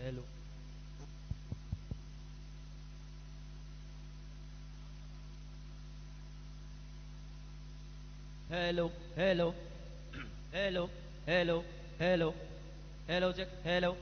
hello hello hello hello hello hello hello check hello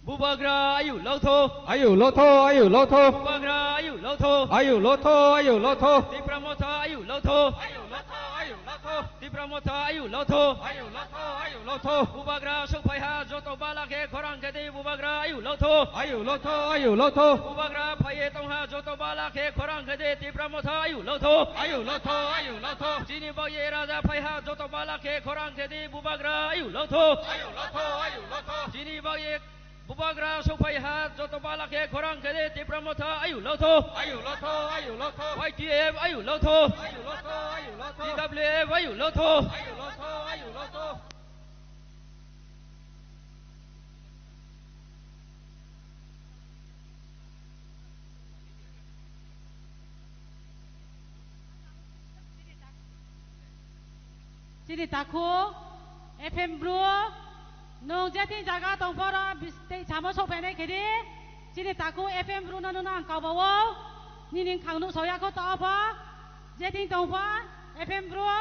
Bubagra ayu lauto ayu loto ayu loto Bubagra ayu lauto ayu loto ayu loto Dipramota ayu lauto ayu loto ayu loto Dipramota ayu lauto ayu loto ayu loto Bubagra sokpai ha joto bala ke khorang ke de Bubagra ayu lauto ayu loto ayu loto Bubagra phaye tong ha joto bala ke khorang ke de Dipramota ayu lauto ayu loto ayu loto Jini bagye raja phai ha joto bala ke khorang ke de Bubagra ayu lauto ayu loto ayu loto Jini bagye Bubagra sokpai ha joto bala ke khorang ke de Dipramota ayu lauto ayu loto ayu loto YTF ayu lauto ayu loto ayu loto DWF ayu lauto ayu loto ayu loto Sini takku FM Blue nong jadi jaga tongpora bistai sama sopene kiri sini takku FM Blue nanu nang kau bawa nining kangnu soya ko ta apa jadi tongpa FM Blue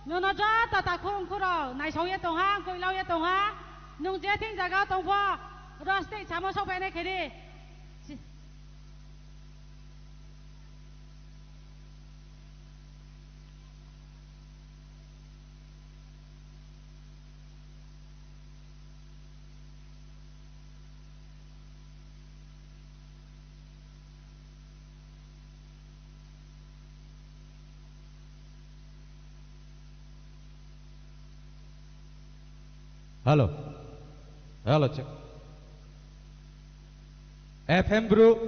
nono jata takku ungkuro nai soya tongha koi lau ya tongha nong jadi jaga tongpa rastai sama sopene kiri Halo, halo cek. FM Bro,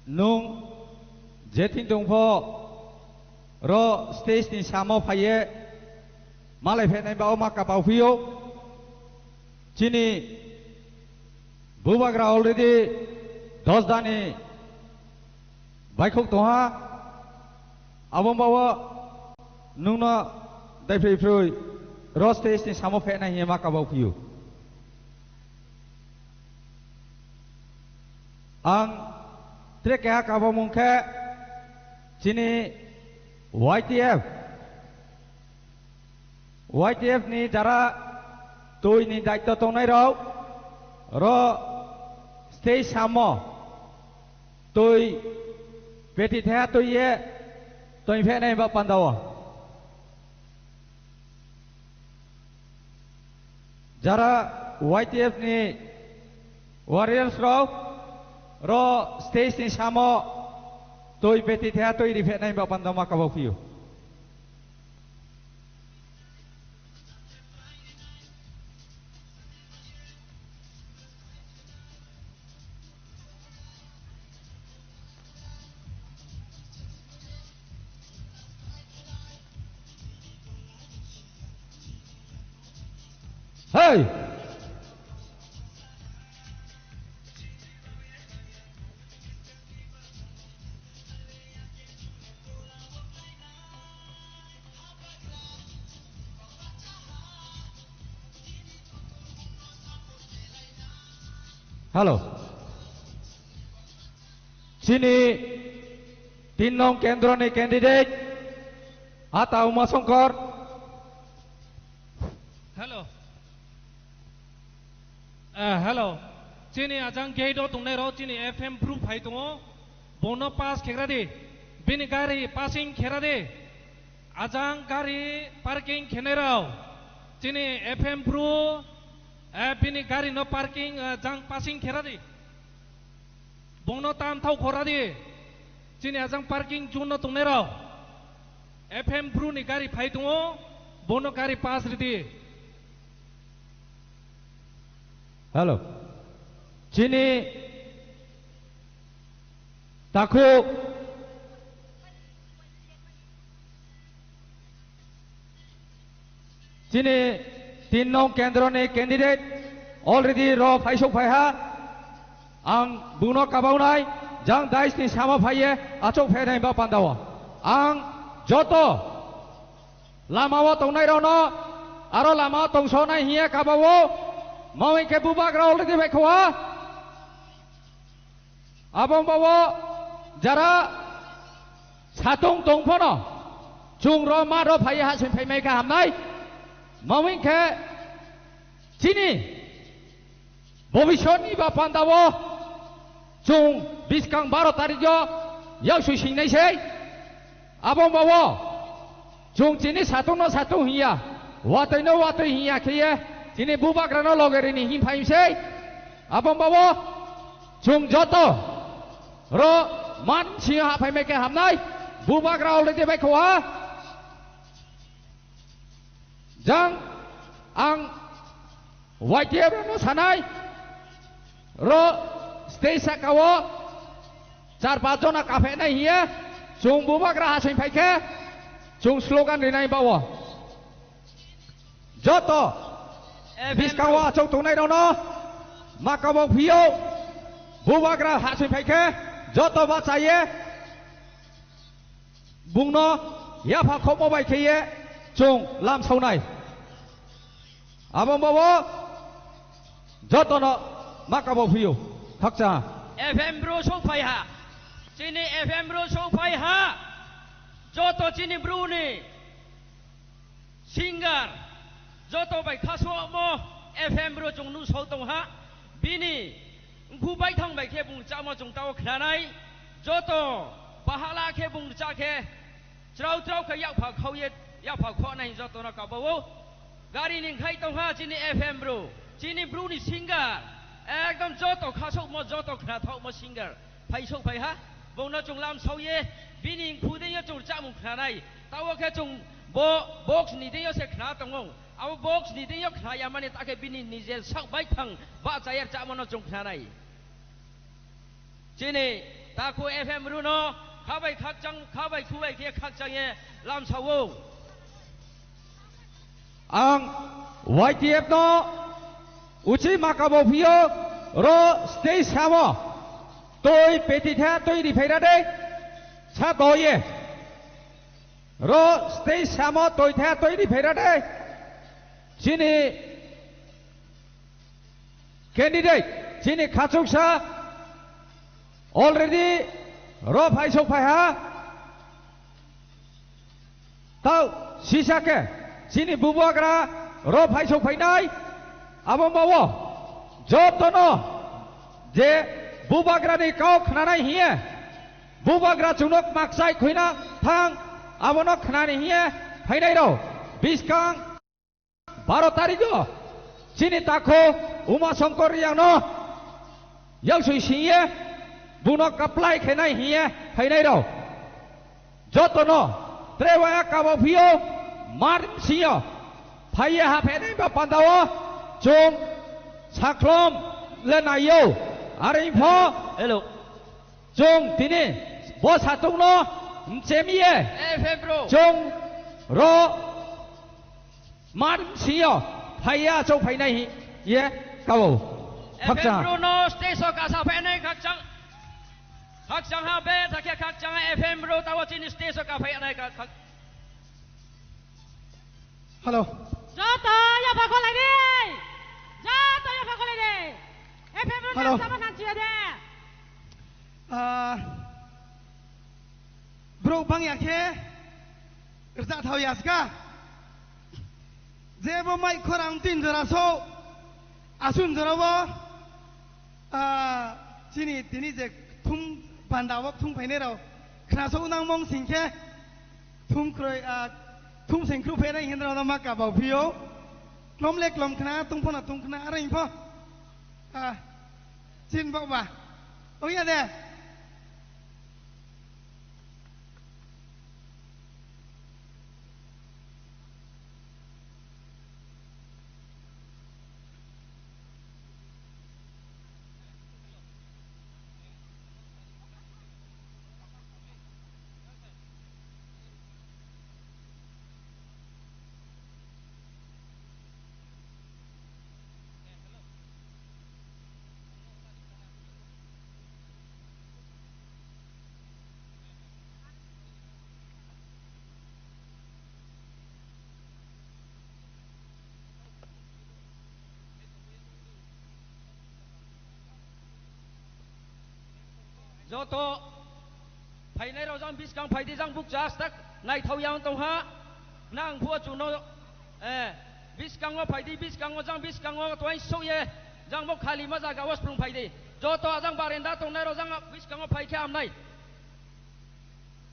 nung, jeting tungpo, ro stage ni samo paye, malai pene bau maka bau fio, cini, bubagra already, dos dani, baikok toha, abang bawa, nung na, dai free roste ni samo fe na hiya maka bau piu ang trek ya ka bau mungke chini YTF ni jara toi ni daitto tongnai ro stay samo toi peti thea toi ye toi fe na ba pandawa jara YTF ni warriors ro stage ni samo toi beti thea toi rifet nai ba pandama ka bafiu Hey! Halo. Sini Tinong Kendro ni candidate atau Masongkor. Hello. Hello. Sini ajang gate o tunai ro sini FM proof hai tungo. Bono pass kera de. Bini gari passing kera de. Ajang gari parking khenera. Sini FM proof bini gari no parking ajang passing kera de. Bono tam thau khora de. Sini ajang parking juno tunai ro. FM proof ni gari phai tungo. Bono gari pass de. Halo. Sini Taku Sini Tinong Kendro ni candidate already ro faisok phaiha ang buno kabaunai jang dais ni sama phaiye achok phainai ba pandawa ang joto lamawa tongnai ro no aro lama tongso na hiya kabawo mawin ke bubagra already baikwa abang bawo jara satung tongpono chung ro ma ro phai ha sin phai mai ka ham nai mawin ke chini bobishoni ba pandawo chung biskang 12 tarik jo yau sui sing nai sei abang bawo chung chini satung no satung hiya watoi no watoi hiya khiye chini bubagra no logeri ni him phai sei abang bawo chung joto ro man siha phai mai ke ham nai bubagra already bai khwa jang ang YTF no sanai ro stage sakawo 4-5 jona kafe nai hiya chung bubagra hasin phai ke chung slogan rinai bawo joto biskawa chung tunai no no makawo phio bubagra hasin phai ke joto ba chahiye bungno ya pha khomo bai khiye chung lam sau nai abang bawo joto no makawo phio thakcha FM bro so phai ha chini FM bro so phai ha joto chini bro ni singer joto bai khaso mo FM bro chung nu so tong ha bini khu bai thang bai khe bung cha mo chung tao khranai joto bahala khe bung cha khe trau trau khe yak pha khau ye yak pha kho nai joto na ka bawo gari ning khai tong ha chini FM bro chini bro ni singer ekdom joto khaso mo joto khra thau mo singer phai so phai ha bung na chung lam sau ye bini khu de ye chung cha mung khranai tao khe chung box ni de yo se khna tong ngongเอาบ็อกซ์นี่ที่ยกขายามันนี่ตาแค่บินนี่เจสักใบทังบ้าใจอยากจะมันจงขนาดไหนทีนี้ตาคุย FM รู้เนาะข้าไปคักจังข้าไปคุยเกี่ยคักจังเนี่ยลำสาวง ang YTF no uchi makabo phio ro stage samo tôi peti tha tôi đi phải ra đây sa tôi ye ro stage samo tôi tha tôi đi phải ra đây chini candidate chini khachuksa already ro phai sok phai ha tao sisa ke chini bubagra ro phai sok phai nai abang bawo jotono je bubagra ni kau khna nai hiye bubagra chunok maksai khuina thang abonok khna ni hiye phai nai ro biskang 12 tarik jo chini takho uma songkor yang no yang sui siye buno kaplai khenai hiye phainai ro joto no trewa ka bo phio mar siyo phaiya ha phenai ba pandawo chung saklom lenayo ari pho hello chung tini bo satung no chemiye FM bro chung ro mar siyo phaiya chung phainai ye kawo FM bro no stay so ka sa phenai khak chang ha be ta khe khak chang FM bro tawo chini stay so ka phenai ka khak hello joto ya pha ko lai đi joto ya pha ko lai đi FM bro Hello. sama nan chia de bro bang ya ke kerja thau ya ska jebo mai khorang tin jara so asun jara bo chini tini je thum pandawak thum phaine ro khna so nang mong singke thum kroi thum singkru phaine hindra na ma ka ba phio lom lek lom khna tung phona tung khna arai pho chin ba ba oi ya de joto phai nei ro jang bis kang phai di jang buk jas tak nai thau yang tong ha nang phua chu no bis kang ngo phai di bis kang ngo jang bis kang ngo toy so ye jang bok khali ma ja ga was prung phai di joto jang barenda tong nei ro jang bis kang ngo phai kha am nai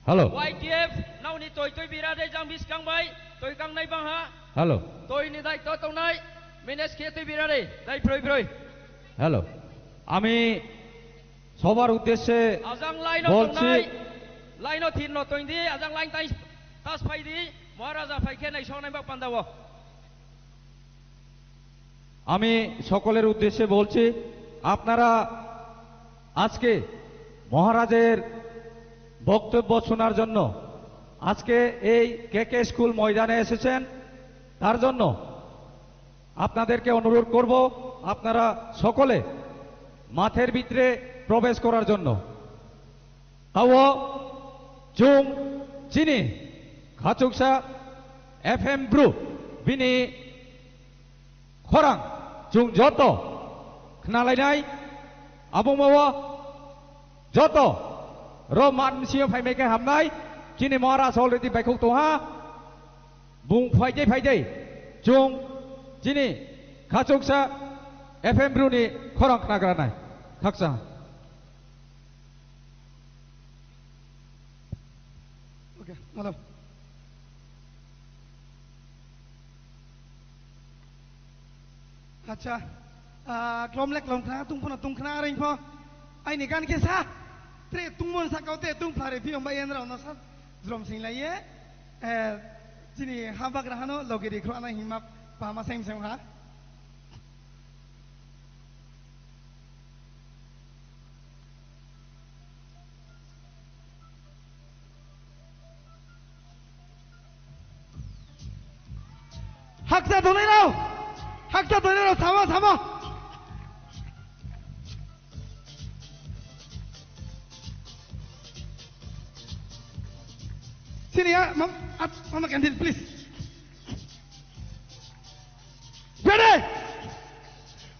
Halo. YTF nau ni toy bira de jang bis kang bai toy kang nai bang ha Halo. toy ni dai to tong nai minus ke toy bira de dai proi hello আমি সবার উদ্দেশ্যে ajang line no বলছি tong nai line no thin no toy di ajang line tai tas phai di maharaja phai khe nai so nai bak pandawo আমি সকলের উদ্দেশ্যে বলছি আপনারা আজকে মহারাজের বক্তব্য শোনার জন্য আজকে এই কেকে স্কুল ময়দানে এসেছেন তার জন্য আপনাদেরকে অনুরোধ করব আপনারা সকলে মাঠের ভিতরে প্রবেশ করার জন্য তাও জুম চিনি খাচুকসা FM ব্রু বিনি খরাং জুং যত খনালাইনাই আবুমাওয়া যত রমান সিও ফাইমেকে হামনাই চিনি মহারাজ অলরেডি বাইকুক তোহা বুং ফাইজে জুং চিনি খাচুকসা FM ব্রুনি খরাং খনাগ্রানাই খাকসা Okay, malam. Acha, klom lek klom khna tung khna ring pho. Ai ni kan ke sa? Tre tung mon sa kau te tung phare phi om bayan ra na sa. Drom sing lai ye. Jini habak rahano logeri khro ana himap pa ma sem ha. 학자 돈이라오! 학자 돈이라오! 잡아! Sini ya, Mama Candil, please. Ready?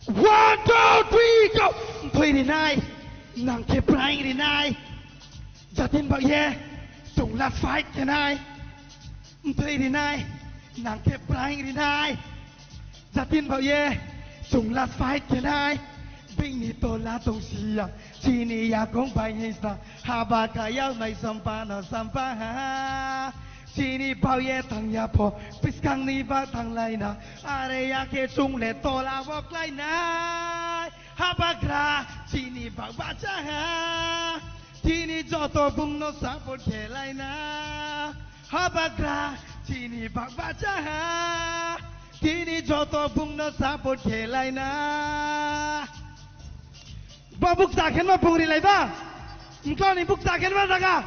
1, 2, 3, go! Thôi đi này, nàng kẹp rai đi này. Gia tiên bảo ye, tổng là fight đi này. Thôi đi này. Nàng kẹp rai đi này. Gia tiên bảo ye, tổng là fight đi này. Bình ni to la tông si ya, chi ni ya kong bai ni sa. Ha ba ka yao nai sampa na sampa ha. Chi ni bảo ye thằng ya po, bis kang ni ba thằng lai na. Are ya ke chung le to la wok lai na. Ha ba gra, chi ni bảo ba cha ha. Chi ni jo to bung no sa po ke lai na. Ha ba gra, chi ni bảo ba cha ha. Chi ni jo to bung no sa po ke lai na. Ba buk sa khen ma bung ri lai ba. Mko ni buk sa khen ma daga.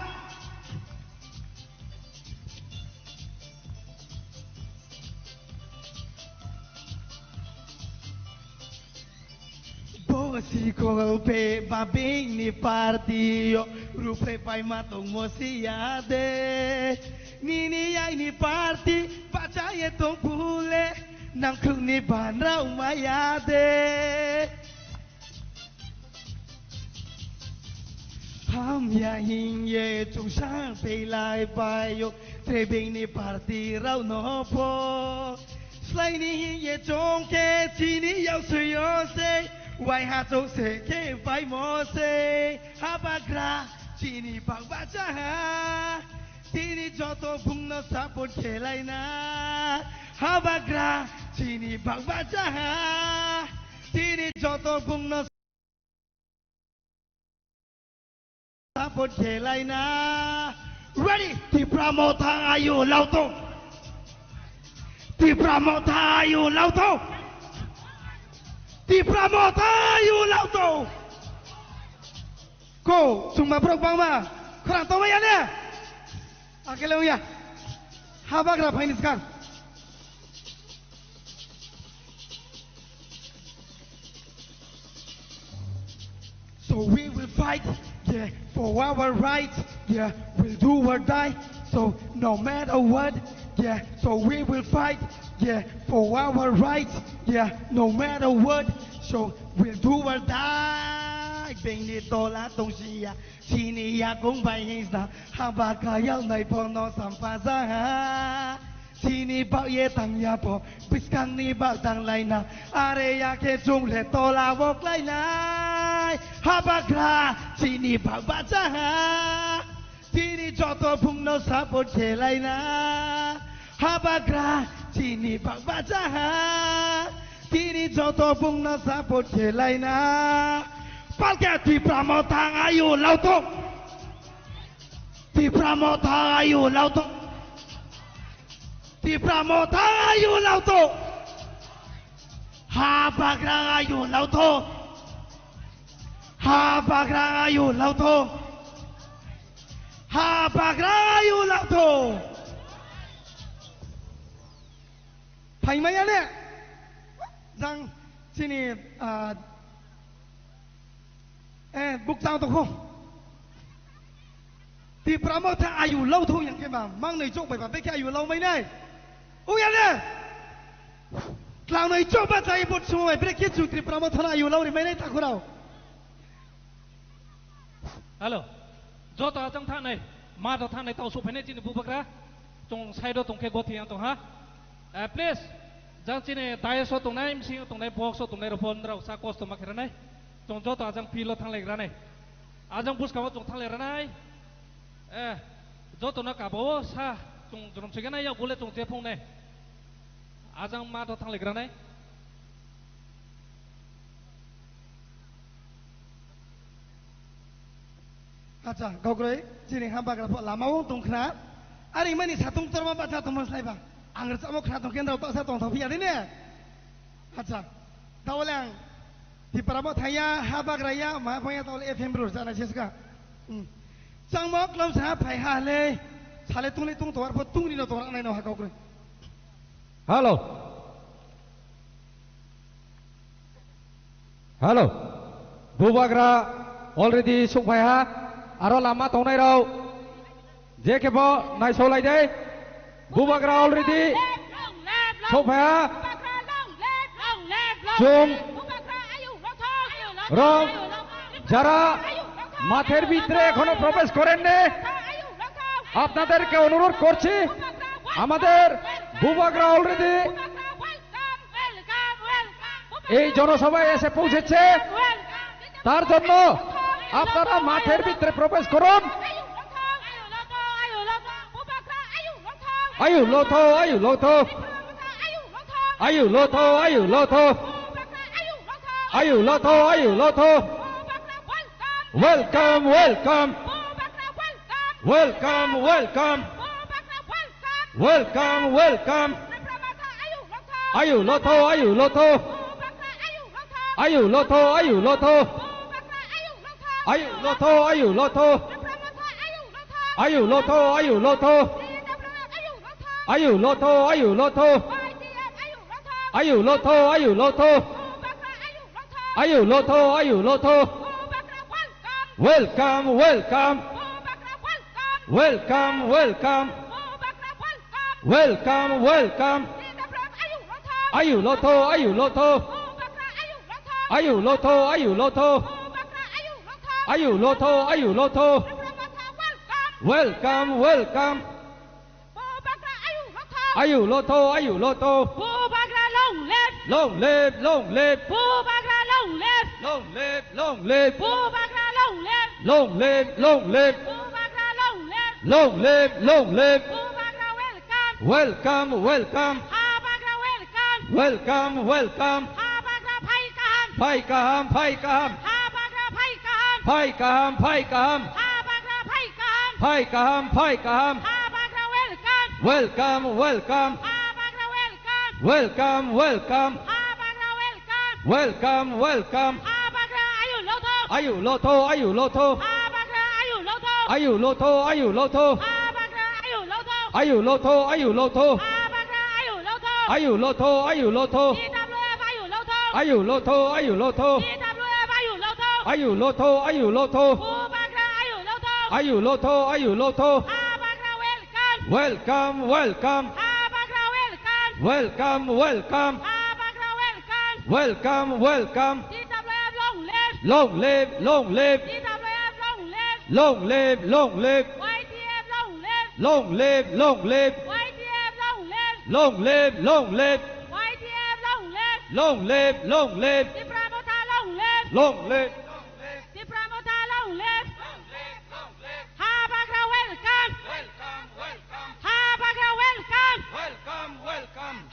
Si ko pe babing ni partiyo rupe pai matong mo siyade nini ay ni party pachaye tong pule nang kung ni ban raw mayade ham ya hing ye chung sang pe lai pai yo trebing ni party raw no po slay ni hing ye chong ke chi ni yao sui yo say Wai ha châu se ke vai mo se ha ba gra chi ni bang ba cha ha ti ni jo to bung no sa po ke lai na ha ba gra chi ni bang ba cha ha ti ni jo to bung no sa po ke lai na ready ti pramo tha ayu lao to ti pramo tha ayu lao to Di Pramota yu lao to. Ko summa prok bang ma. Kurang tahu ya ne. Akele ya. Habak ra fainis kan. So we will fight, yeah, for our rights, yeah, we'll do or die. So no matter what, yeah, so we will fight, yeah, for our rights, yeah, no matter what. So we'll do or die. Bình ni to la tông si ya, ทีนี้อยากคงไปให้สาหาบากายเอาในพอนอสัมภาษาทีนี้บ่าวเย่ตังยาพอบิสกันนี้บ่าวตังไลนะอะไรอยากให้จุงเลตลาวกไลนะหาบากาทีนี้บ่าวบ้าจ้าทีนี้จอตัวพุ่งนอสาบดเชไลนะหาบากาทีนี้บ่าวบ้าจ้าทีนี้จอตัวพุ่งนอสาบดเชไลนะปัลแกที่พระมทางอายุเราต้องที่พระมทางอายุเราต้องที่พระมทางอายุเราต้องหาปากรางอายุเราต้องหาปากรางอายุเราต้องหาปากรางอายุเราต้องไผ่ไหมเนี่ยจังที่นี่บุกเจ้าตะคงที่พระมทางอายุเราต้องอย่างแกบ้างมั่งในโจกไปแบบไม่แค่อายุเราไม่ได้อุ้ยอะไรเราในโจกบ้านใจบดช่วยไม่ได้คิดจุดที่พระมทางอายุเราไม่ได้ทักเราฮัลโหลโจต่อจังท่านไหนมาต่อท่านไหนต่อสุภเนจินบุปกระจงใช้ด้วยตรงแค่กดเทียงตรงฮะplease จังจีเนี่ยตายโซตรงไหนมิสิตรงไหนพวกโซตรงไหนเราพนเราสักโคสตมาแค่ไหนจงโจต่อจังพิโลทางเล็กระไหนจังบุสกาวจงทางเล็กระไหนโจตัวนักบ่าวซาจงจงสิ่งนั้นยาวกุเลจงเจ็บพงเนี่ยจังมาต่อทางเล็กระไหนอาจารย์เขาเลยจีนี่ห้ามบากระเพาะลามาวงตรงขนาดอะไรไม่นี่สาตุงตระมาบัจจาตุมันใส่บ้าอังกฤษเอาขนาดตรงเกณฑ์เราต้องใส่ตรงทวีอะไรเนี่ยอาจารย์ดาวเลี้ยงที่ประมทายาห้าบากระยามาพยาดาวเอฟเอ็มบรูซานาเชสกาจังบอกเราสาไปหาเลยชาเลตุงเลยตุงตัวพอตุงนี่เราตัวอะไรเนาะเขาเลยฮัลโหลฮัลโหลบูบากรา already สุขไปฮะอารมณ์ลามาตรงไหนเราเจ๊เก็บบ่นายโซไลเด้บูบากรา already สุขไปฮะจุงรองযারা মাঠের ভিতরে এখনো প্রবেশ করেননি আপনাদেরকে অনুরোধ করছি আমাদের বুবাগরা already এই জনসভায় এসে পৌঁছেছে তার জন্য আপনারা মাঠের ভিতরে প্রবেশ করুন আয়ু লোথো আয়ু লোথো আয়ু লোথো আয়ু লোথো আয়ু লোথো আয়ু লোথো Welcome, welcome, welcome, welcome, welcome, welcome. Ayu loto, ayu loto, ayu loto, ayu loto, ayu loto, ayu loto, ayu loto, ayu loto, ayu loto, ayu loto, ayu loto, ayu loto, ayu loto, ayu loto. Welcome, welcome, welcome, welcome, welcome, welcome. Ayu loto, ayu loto, ayu loto, ayu loto, ayu loto, ayu loto. Welcome, welcome. Ayu loto, ayu loto. Long live, long live. Long live, long live. Long live, long live. Long live, long live. Welcome, welcome. Welcome, welcome. Phai kaham, phai kaham. Phai kaham, phai kaham. Phai kaham, phai kaham. Welcome, welcome. Welcome, welcome. Welcome, welcome. Ayu loto, ayu loto. Ayu loto, ayu loto. Ayu loto, ayu loto. Ayu loto, ayu loto. Ayu loto, ayu loto. Ayu loto, ayu loto. Ayu loto, ayu loto. Welcome, welcome. Welcome, welcome. Welcome, welcome. Long live, long live. long live long live YTF long live long live long live YTF long live long live long live YTF long live long live long live Di Pramota long live long live Di Pramota long live Habagra welcome Habagra welcome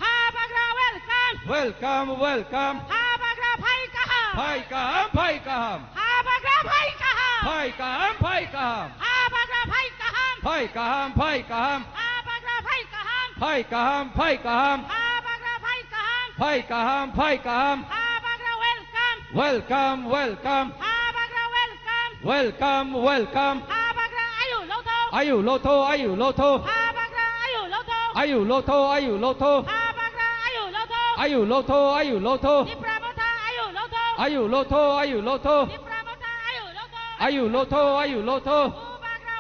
Habagra welcome welcome welcome Habagra bhai kaham Phai Kaham Phai Kaham Habagra bhai kaham Phai Kaham Phai Kaham Habagra bhai kaham Phai Kaham Phai Kaham Habagra bhai kaham Phai Kaham Phai Kaham Habagra bhai kaham Phai Kaham Phai Kaham Habagra welcome welcome welcome Habagra welcome welcome welcome Habagra ayu loto ayu lotho ayu lotho Habagra ayu loto ayu lotho ayu lotho Habagra ayu loto ayu lotho ayu lotho Di Pramota ayu loto ayu lotho ayu lotho Di Pramota ayu loto ayu lotho ayu lotho Habagra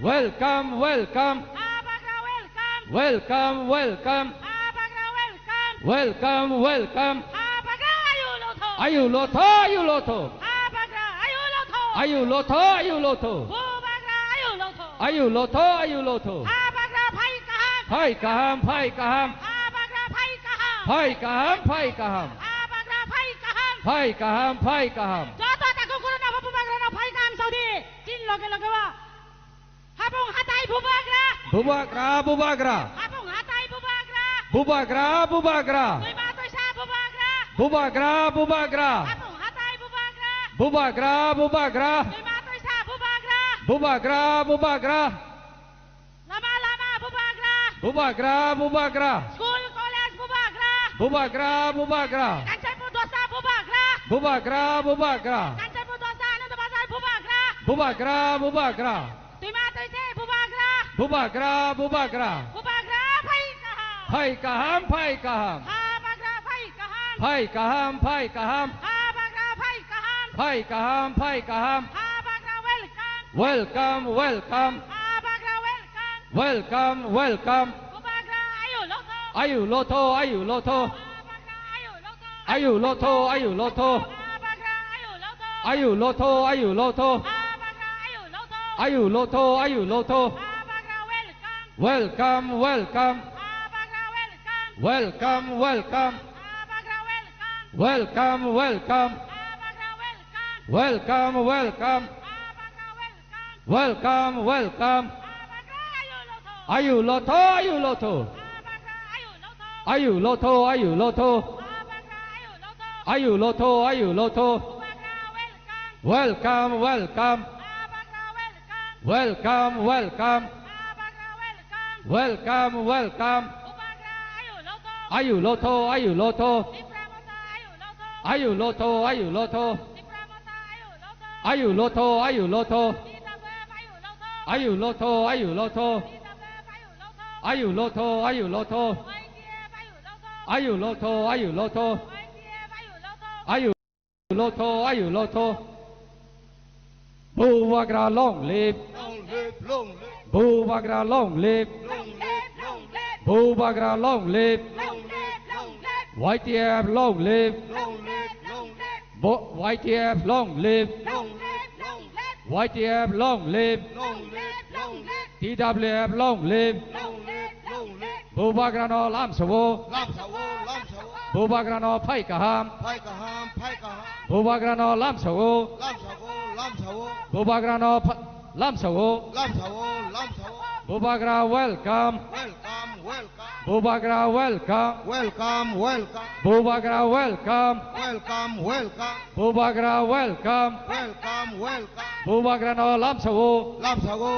welcome welcome welcome Habagra welcome welcome welcome Habagra welcome welcome welcome Habagra ayu loto ayu lotho ayu lotho Habagra ayu loto ayu lotho ayu lotho Habagra ayu loto ayu lotho ayu lotho Habagra bhai kaham Phai Kaham Phai Kaham Habagra bhai kaham Phai Kaham Phai Kaham Habagra bhai kaham Phai Kaham Phai Kaham Joto taku kuruna Bubagra na bhai kaham saudi Chin loge loge wa Habong hatai Bubagra Bubagra Bubagra Habong hatai Bubagra Bubagra Bubagra Tui ma tui sa Bubagra Bubagra Bubagra Habong hatai Bubagra Bubagra Bubagra Tui ma tui sa Bubagra Bubagra Bubagra Lama lama Bubagra Bubagra Bubagra School college Bubagra Bubagra Bubagra Kancai Pudosa Bubagra Bubagra Bubagra Kancai Pudosa Ananda Bazar Bubagra Bubagra Bubagra Tui ma tui se Bubagra Bubagra Bubagra Bubagra bhai kaham Phai Kaham Phai Kaham Habagra bhai kaham Phai Kaham Phai Kaham Habagra bhai kaham Phai Kaham Phai Kaham Habagra welcome welcome welcome Habagra welcome welcome welcome Bubagra ayu loto ayu lotho ayu lotho Habagra ayu loto ayu lotho ayu lotho Habagra ayu loto ayu lotho ayu lotho Habagra ayu loto ayu lotho ayu lotho Habagra welcome welcome welcome Habagra welcome welcome welcome Habagra welcome welcome welcome Habagra welcome welcome welcome Habagra welcome welcome welcome Habagra ayu lotho ayu lotho Habagra ayu loto ayu lotho ayu lotho Habagra ayu loto ayu lotho ayu lotho Habagra welcome welcome welcome Habagra welcome welcome welcome Habagra welcome welcome welcome Habagra ayu ayu loto lotho ayu lotho Di Pramota ayu loto ayu lotho ayu lotho Di Pramota ayu loto ayu lotho ayu lotho Di Tabeb ayu loto ayu lotho ayu lotho Di Tabeb ayu loto ayu lotho ayu lotho YTF ayu loto ayu lotho ayu lotho YTF ayu loto ayu lotho ayu lotho Bubagra long live long live long live Bubagra long live Long live long live Bubagra long live long live long live YTF long live long live long live YTF long live long live long live YTF long live long live long live TWF long live long live long live Bubagra no lam sawo lam sawo Bubagra no Phai Kaham phai kaham Bubagra no lam sawo lam sawo Bubagra no lam sawo lam sawo Bubagra welcome welcome welcome Bubagra welcome welcome welcome Bubagra welcome welcome welcome Bubagra welcome welcome welcome Bubagra no lam sawo lam sawo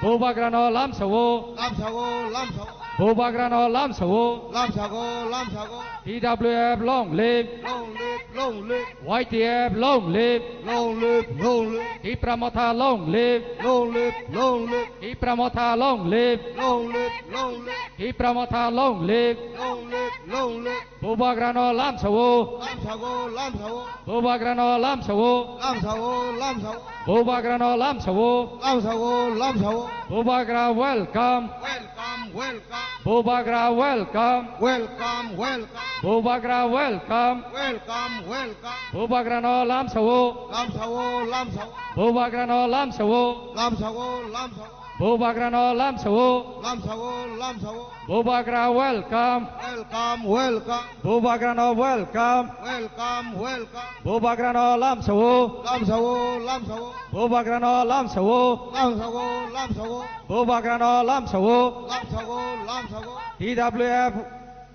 Bubagra no lam sawo lam sawo Bubagra no lam sawo lam sawo TWF long live long live long live YTF long live long live long live Pramotha long live long live long live Pramotha long live long live long live Pramotha long live long live long live Bubagra no lam sawo lam sawo Bubagra no lam sawo lam sawo Bubagra no lam sawo lam sawo Bubagra welcome welcome welcome. Bubagra welcome. Welcome, welcome. Bubagra welcome. Welcome, welcome. Bubagra no lam sawo. Lam sawo, lam sawo. Bubagra no lam sawo. Lam sawo, lam sawo. Bubagra no lam sawo. Lam sawo, lam sawo. Bubagra welcome. Welcome, welcome. Bubagra no welcome. Welcome, welcome. Bubagra no lam sawo. Lam sawo, lam sawo. Bubagra no lam sawo. Lam sawo, lam sawo. Bubagra no lam sawo. Lam sawo, lam sawo. TWF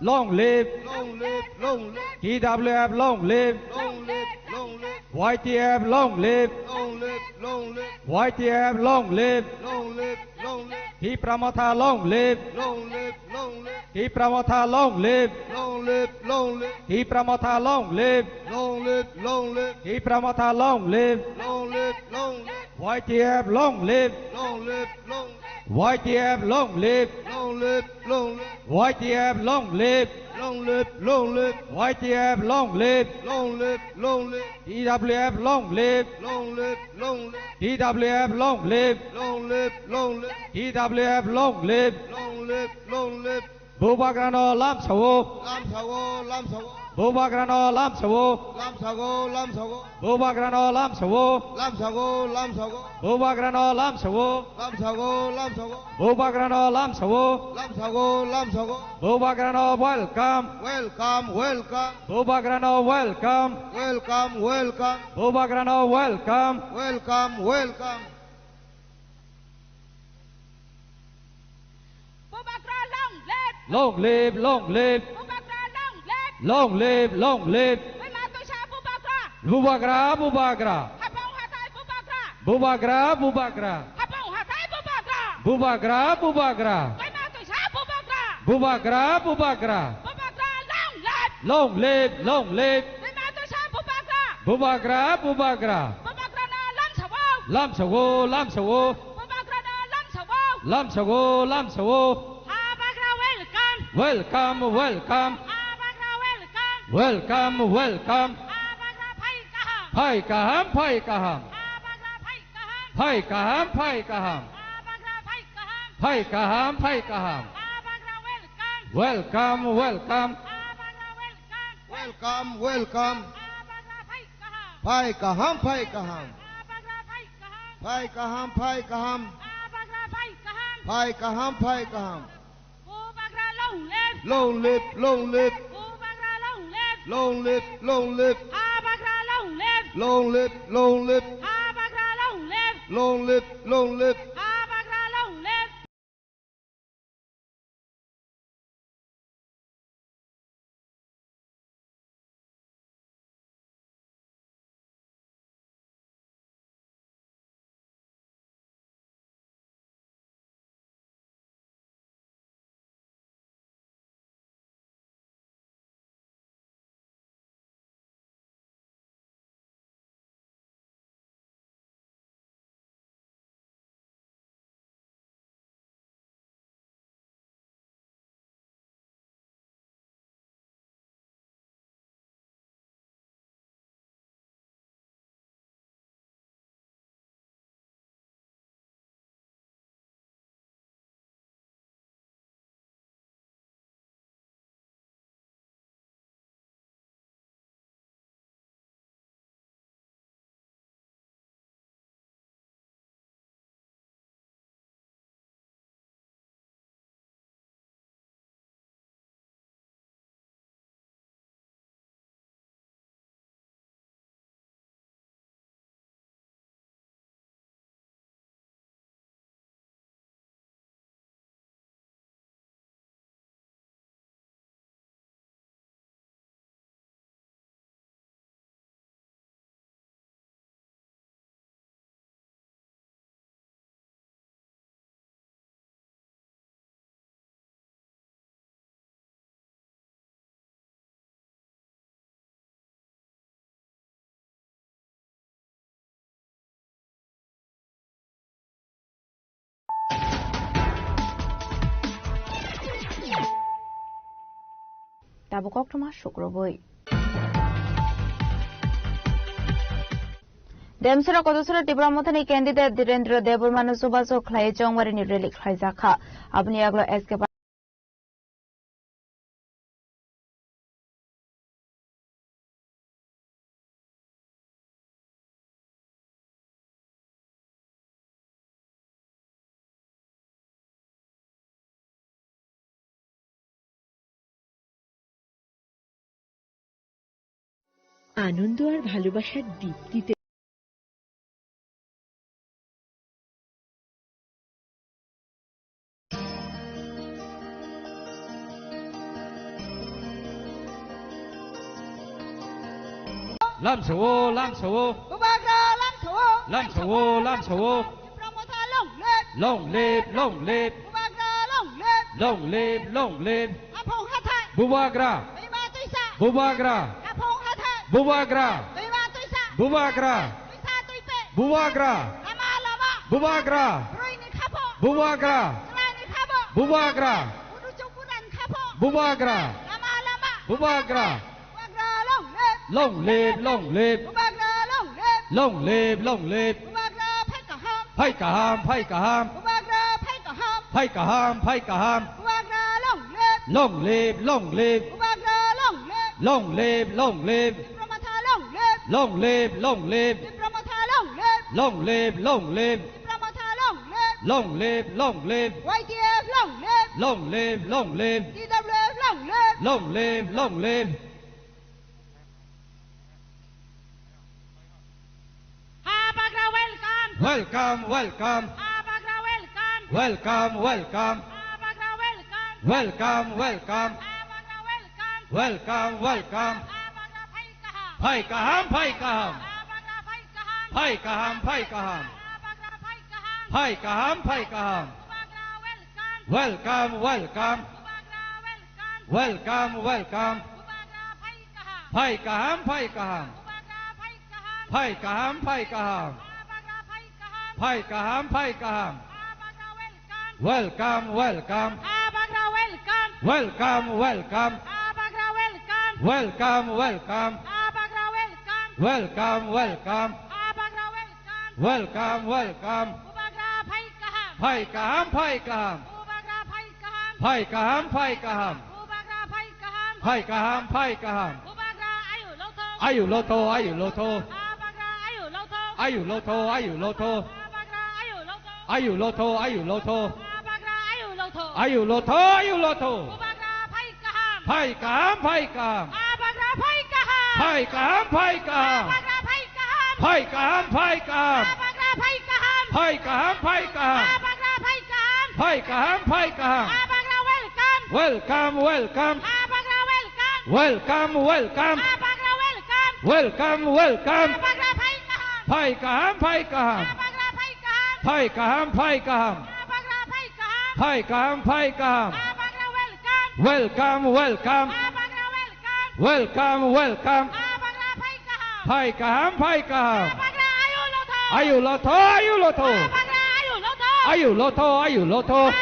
long live. Long live, long live. TWF long live. Long live, long live. YTF long live. Long live, long live. YTF long live. Long live, long live. T Pramotha long live. Long live, long live. T Pramotha long live. Long live, long live. T Pramotha long live. Long live, long live. T Pramotha long live. Long live, long live. YTF long live. Long live, long live. YTF long live. Long live, long live. YTF long live. Long live, long live. YTF long live. Long live, long live. TWF long live. Long live, long live. TWF long live. Long live, long live. TWF long live. Long live, long live. Bubagra no lam sawo. Lam sawo, lam sawo. Bubagra no lam sawo. Lam sawo, lam sawo. Bubagra no lam sawo. Lam sawo, lam sawo. Bubagra no lam sawo. Lam sawo, lam sawo. Bubagra no lam sawo. Lam sawo, lam sawo. Bubagra no welcome. Welcome, welcome. Bubagra no welcome. Welcome, welcome. Bubagra no welcome. Welcome, welcome. Bubagra long live. Long live, long live. Bubagra long live. Long live, long live. Với mà tôi xa Bubagra. Bubagra, Bubagra. Habang hatay Bubagra. Bubagra, Bubagra. Habang hatay Bubagra. Bubagra, Bubagra. Với mà tôi xa Bubagra. Bubagra, Bubagra. Bubagra long live. Long live, long live. Với mà tôi xa Bubagra. Bubagra, Bubagra. Bubagra na lam sa wow. Lam sawo, lam sawo. Bubagra na lam sa wow. Lam sawo, lam sawo. Habagra welcome. Welcome, welcome. Habagra welcome. Welcome, welcome. Habagra phay kaham. Phai kaham, phai kaham. Habagra phay kaham. Phai kaham, phai kaham. Habagra phay kaham. Phai kaham, phai kaham. Habagra welcome. Welcome, welcome. Habagra welcome. Welcome, welcome. Habagra phay kaham. Phai kaham, phai kaham. Habagra phay kaham. Phai kaham, phai kaham. Habagra phay kaham. Phai kaham, phai kaham. Bubagra long live. Long live, long live. Bubagra long live. Long live, long live. Habagra long live. Long live, long live. Habagra long live. Long live, long live. Habagra long live. Tabukok rumah syukur boy. Demsura Kodusura Tibramothani candidate Direndra Deburmanu Subaso Clay Jongwarini Relic Haizaka. Abniaglo Escapa. আনন্দ আর ভালোবাসার দীপ্তিতে Lam Sawo, Lam Sawo, Lam Sawo, Lam Sawo, long live, long live, long live, long live, Bubagra, Bubagra, Bubagra, Bubagra, Bubagra, Bubagra, Bubagra, Bubagra, Bubagra, Bubagra, long live, long live, long live, long live, Pai Kaham, Pai Kaham, Pai Kaham, Pai Kaham, long live, long live, long live, long live, long live, long live, long live, long live, long live, long live, long live, long live, long live, long live. Welcome, welcome, welcome, welcome, welcome, welcome, welcome, welcome. Pai Kaham, Pai Kaham, Pai Kaham, Pai Kaham, Pai Kaham, Pai Kaham. Welcome, welcome, welcome, welcome. Pai Kaham, Pai Kaham, Pai Kaham, Pai Kaham. Pai Kaham, Pai Kaham. Welcome, welcome. Welcome, welcome. Welcome, welcome. Welcome, welcome. Welcome, welcome. Pai Kaham, Pai Kaham. Pai Kaham, Pai Kaham. Pai Kaham, Pai Kaham. Ayu Loto, Ayu Loto. Ayu Loto, Ayu Loto. Ayu Loto, Ayu Loto. Ayu Loto, Ayu Loto. Pai Kaham, Pai Kaham. Pai Kaham, Pai Kaham. Pai Kaham, Pai Kaham. Pai Kaham, Pai Kaham. Pai Kaham, Pai Kaham. Welcome, welcome. Welcome, welcome. Welcome, welcome. Pai Kaham, Pai Kaham. Pai Kaham, Pai Kaham. Pai Kaham, Pai Kaham. Welcome, welcome. Welcome, welcome. Pai Kaham, Pai Kaham. Ayu Loto, Ayu Loto. Ayu Loto, Ayu Loto.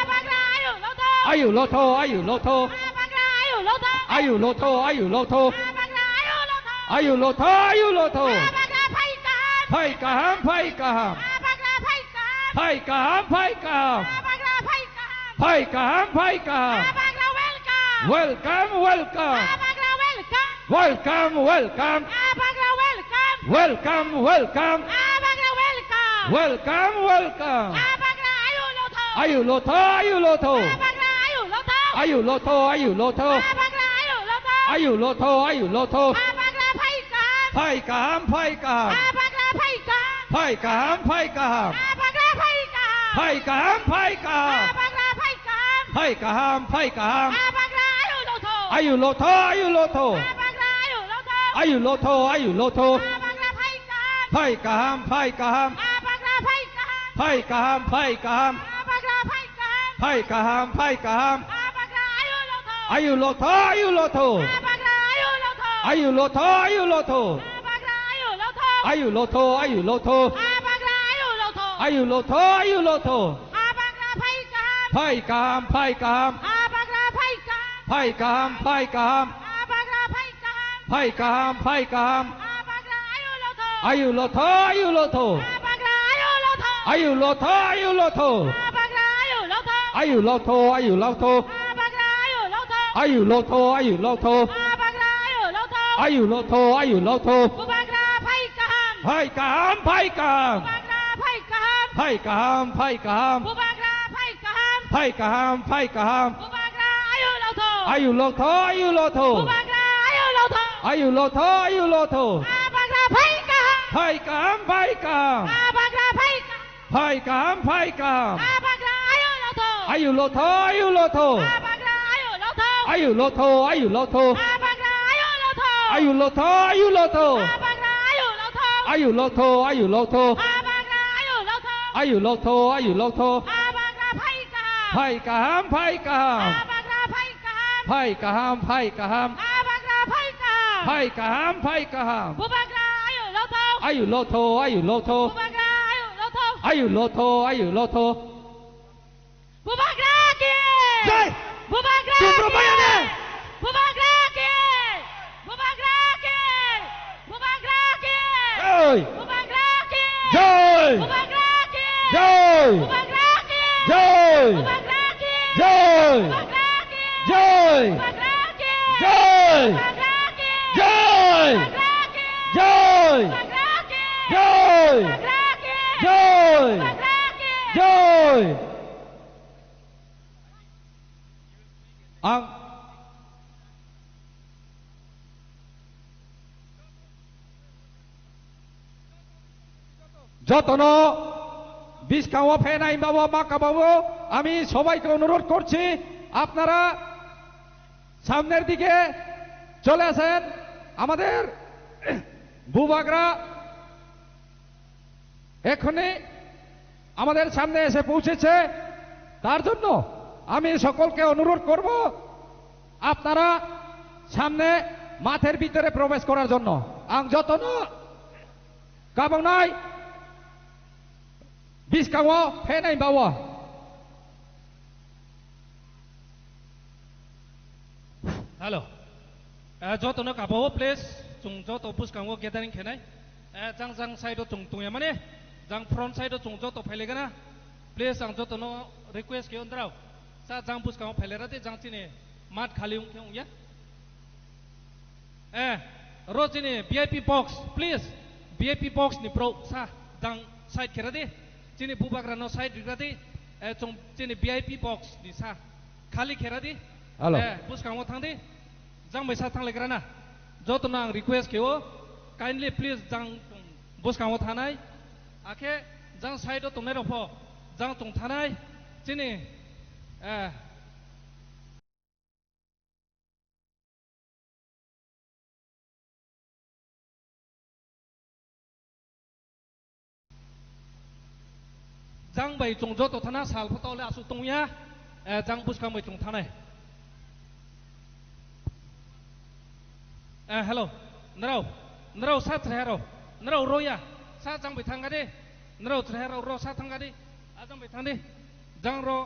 Ayu Loto, Ayu Loto. Ayu Loto, Ayu Loto. Ayu Loto, Ayu Loto. Pai Kaham, Pai Kaham. Pai Kaham, Pai Kaham. Pai Kaham, Pai Kaham. Welcome, welcome. Welcome, welcome. Welcome, welcome. Welcome, welcome. Ayu Loto, Ayu Loto. Ayu Loto, Ayu Loto. Ayu Loto, Ayu Loto. Pai Kaham, Pai Kaham. Pai Kaham, Pai Kaham. Pai Kaham, Pai Kaham. Pai Kaham, Pai Kaham. Ayu Loto, Ayu Loto. Ayu Loto, Ayu Loto. Pai Kaham, Pai Kaham. Pai Kaham, Pai Kaham. Pai Kaham, Pai Kaham. Ayu Loto, Ayu Loto. Ayu Loto, Ayu Loto. Ayu Loto, Ayu Loto. Ayu Loto, Ayu Loto. Pai Kaham, Pai Kaham. Pai Kaham, Pai Kaham. Pai Kaham, Pai Kaham. Ayu Lotho, Ayu Lotho. Abagra Ayu Lotho, Ayu Lotho. Abagra Ayu Lotho, Ayu Lotho. Abagra Ayu Lotho, Ayu Lotho. Abagra Ayu Lotho, Ayu Lotho. Bubagra Phai Kaham. Phai Kaham, Phai Kaham. Bubagra Phai Kaham. Phai Kaham, Phai Kaham. Bubagra Phai Kaham. Phai Kaham, Phai Kaham. Bubagra Ayu Lotho. Ayu Lotho, Ayu Lotho. Bubagra Ayu Lotho. Ayu Lotho, Ayu Lotho. Abagra Phai Kaham. Phai Kaham, Phai Kaham. Abagra Phai Kaham. Phai Kaham, Phai Kaham. Abagra Ayu Lotho. Ayu Lotho, Ayu Lotho. Abagra Ayu Lotho. Ayu Lotho, Ayu Lotho. Abagra Ayu Lotho. Ayu Lotho, Ayu Lotho. Abagra Ayu Lotho. Ayu Lotho, Ayu Lotho. Abagra Ayu Lotho. Ayu Lotho, Ayu Lotho. Abagra Phai Kaham. Phai Kaham, Phai Kaham. Abagra Phai Kaham. Phai Kaham, Phai Kaham. Abagra Phai Kaham. Phai Kaham, Phai Kaham. Bubagra Ayu Lotho. Ayu Lotho, Ayu Lotho. Bubagra Ayu Lotho. Ayu Lotho, Ayu Lotho. Bubagra ke. Jai. Bubagra. Subrayane. Bubagra ke. Bubagra ke. Bubagra ke. Jai. Bubagra ke. Jai. Bubagra ke. Jai. Bubagra ke. Jai. Bubagra ke. Jai. Bubagra ke. Jai. Bubagra ke. Jai. Bubagra ke. Jai. Bubagra ke. Jai. Bubagra ke. Jai. Bubagra ke. Jai. Bubagra ke. Jai. Ang যতনো বিষ খাওয়া ফেনাই বাবা মাকা বাবু আমি সবাইকে অনুরোধ করছি আপনারা সামনের দিকে চলে আসেন আমাদের বুবাগরা এখনই আমাদের সামনে এসে পৌঁছেছে তার জন্য আমি সকলকে অনুরোধ করব আপনারা সামনে মাঠের ভিতরে প্রবেশ করার জন্য আং যতনো গাবাংনাই বিস্কাও ফেনাই বাবা Hello. Jotono kabawo place chung joto buskango gathering khenai. Jang side o chung tung yamane. Jang front side o chung joto phailagana. Place ang jotono request ke ondrau. Sa jang buskango phailerate jang chine mat khaliung kyung ya. Ro chine VIP box please. VIP box ni pro sa jang side kerade. Chine bubagra no side rigade. Chung chine VIP box ni sa khali kerade. Hello. Buskango thangde. Jang bai sa thang legra na joto nang request keo kindly please jang buskango thanai akhe jang side o tongnai rok pho jang tong thanai chini jang bai chung joto thana sal pho tole asu tongya jang buskang bai chung thanai hello naro sa trehero naro roya sa jang bai thanga de naro trehero ro sa thanga de ajang bai thang de jang ro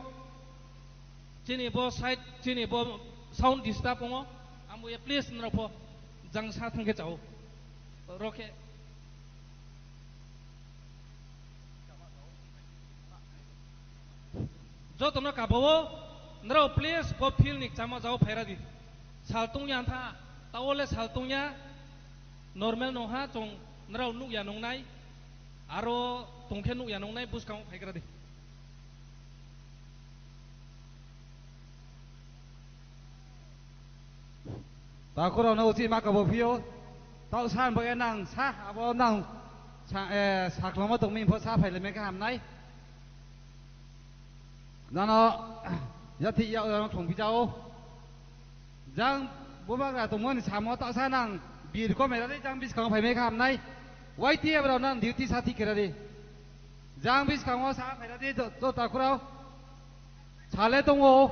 chini bo side chini bo sound disturb ngo amu ye please naro pho jang sa thang ke chao roke jotono kabawo naro please bo feel nik chama jao phaira di saltung yan tha tawole saltungnya normal nongha chong nrau nuk ya nongnai aro tongkhe nuk ya nongnai buskang phaigra de ta khoro no chi ma ka bo phio tao san bo nang sa abo nang sa saklama tong min pho sa phai le me ka ham nai nó giá thị dạo nó thủng cái cháu giang bố bác là tổng muốn xả mó tạo ra nàng bị có mẹ đấy giang biết không phải mấy khám này quay tia vào nàng duty sát thị kia đi giang biết không có xả phải đi cho ta có đâu xả lấy tung ô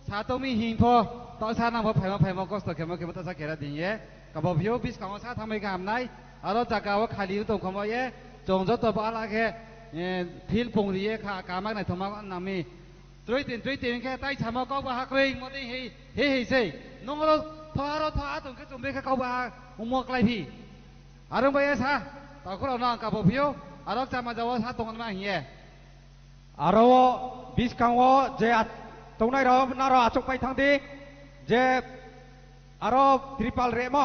xả tung mi hình pho tạo ra nàng phải mà có sự cái mà ta kia đi nhé cả bộ phiếu biết không có xả tham mấy khám này ở đó chắc là khai lý tổng không bao nhé trồng rất tốt là cái phiên phùng gì cả cả mấy này thằng mà nằm mi truy tiền cái tay chạm vào câu bà hắc linh một đi hi gì nó thoa tụi cái tụi cái câu bà mua cái gì à đâu bây giờ ต่อคุณเราหน้ากับผมพิวอารมณ์จะมาจะว่าถ้าตรงกันมาเหี้ยอารมณ์บิสกังว่าเจ้าตรงไหนเราหน้าเราอาจจะไปทางดีเจ้าอารมณ์ทริปเปิลเรม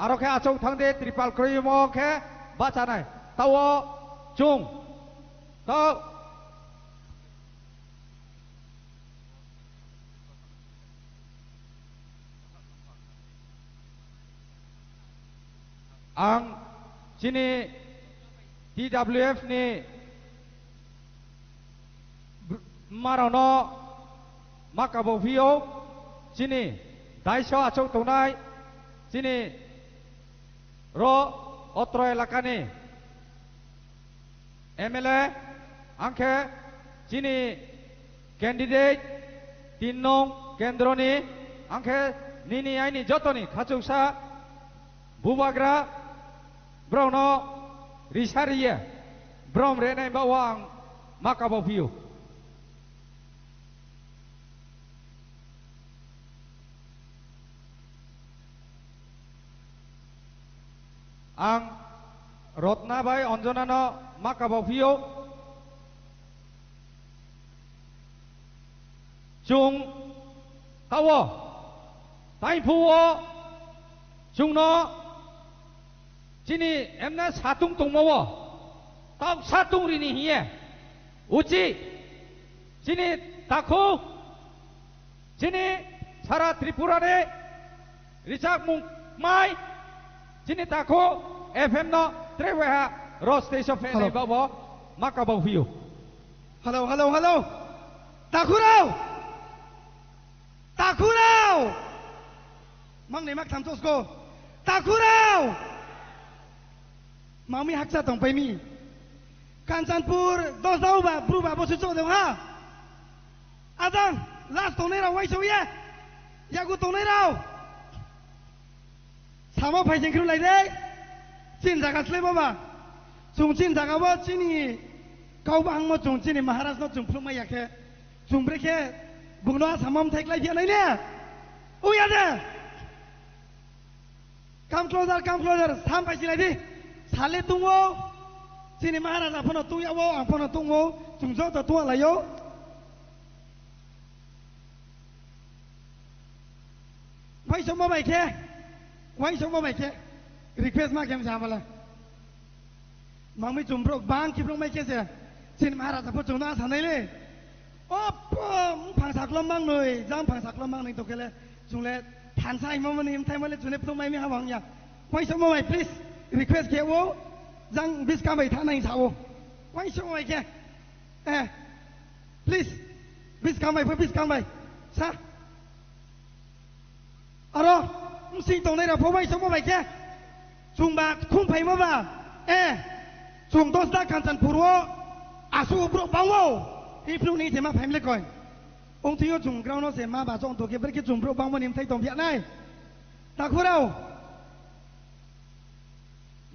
อารมณ์แค่อาจจะทางดีทริปเปิลครีมแค่บ้าจานไหนตัวจุงตัวอังที่นี่ TWF นี่มาเราเนาะมากับบุฟิโอที่นี่ได้ชอบชกตรงไหนที่นี่รออัตรายลักนี่ MLA อังเคที่นี่แคนดิเดตตินนงเคนโดรนี่อังเคนี่ไอ้นี่จดตัวนี่ข้าจุกซาบูบากราบราวน์ Risharia Brom Rene Bawang Makabofiu Ang Rotnabai Onjonano Makabofiu Chung Tawo Taipuo Chung no Sini emna satung tung mawo, tak satung rini hiye, uci, sini takho, sini sara Tripura de, Richak mung mai, sini takho, FM no treweha, road station fene bawa, maka bau view. Hello, takurau, mang ni mak tham tosko, takurau. Mami hak sa tong pemi. Kansanpur dos dau ba berubah bos cucuk dong ha. Adang last tong nei rau wai so ye. Ya gu tong nei rau. Sama phai jeng kru lai dei. Chin jaga slep ba. Chung chin jaga ba chini kau bang mo chung chini Maharaj no chung plum ma ya ke. Chung bre ke bungno samam thek lai dia nei ne. Oh ya de. Come closer. Sam phai lai di. Sale tungwo, sini Maharaj apono tungyawo, apono tungwo, tungzo to tua layo. Why so mo mai ke? Request ma kem samala. Mami jumbro bang kiplong mai ke se. Sini Maharaj apono tungna sanai le. Oh, phang sak lomang noi, jam phang sak lomang nei to kele. Jungle than sai mo mani thai male june plong mai mi hawang ya. Why so mo mai please? Request ke wo jang bis ka bai tha nai sawo wai so mai ke please bis ka bai sa aro sing tong nei ra pho wai so mo bai ke chung ba khung phai mo ba chung dos da kan san purwo asu bro bangwo i plu ni se ma phai le koi ong thiyo chung grau no se ma ba chong to ke ber ke chung bro bangwo nim thai tong bia nai ta khu rau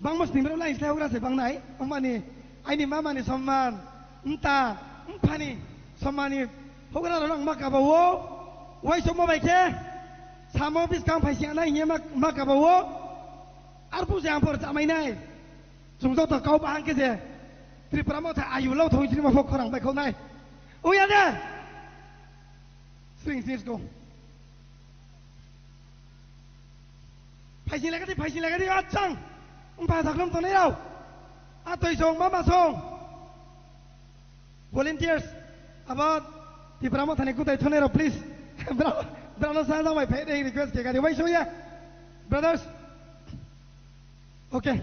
Bang mesti berulai saya uras bang nai, amani, ini mama ni saman, entah, empani, samani, hukara orang makabawo, wai semua baik ya, sama bis kang pasti nai ni makabawo, arpu saya ampun tak main nai, jumlah tu kau bahang kese, Tripura mau tak ayu lau thoi cuma fok orang baik kau nai, oh ya deh, sering go, pasti lagi acang. Empat tak lom tu ni rau, atau isong mama song, volunteers, abad di Pramo thani kutai tu ni rau please, brother saya dah mai pay day request ke kali, why so ya, brothers, okay.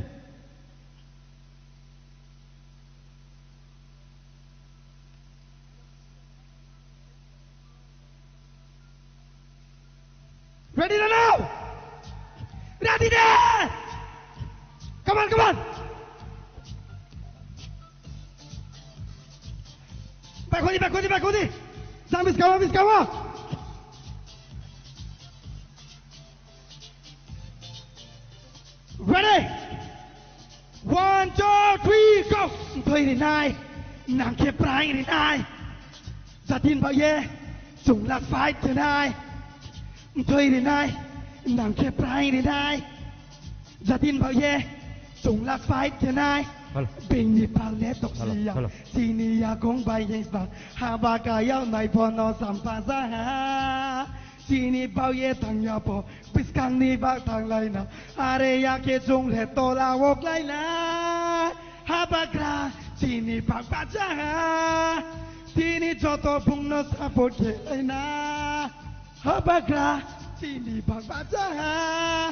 Ready now, ready there. Come on. Back hodi. Sam bis kawa. Ready? 1, 2, 3, go. Thôi đi này, nàng kia prai đi này. Gia tin bao ye, dùng lạc phái thế này. Thôi đi này, nàng kia prai đi này. Gia tin bao ye. Sung last fight can I? Bing ni pal le tok siya. Sini ya kong bay yes ba. Haba kaya nai pono sampasa ha. Sini bao ye tang ya po. Piskang ni bak tang lai na. Are ya ke jung le to la wok lai na. Haba kra. Sini bak baca ha. Sini joto pung no sapot ke lai na. Haba kra. Sini bak baca ha.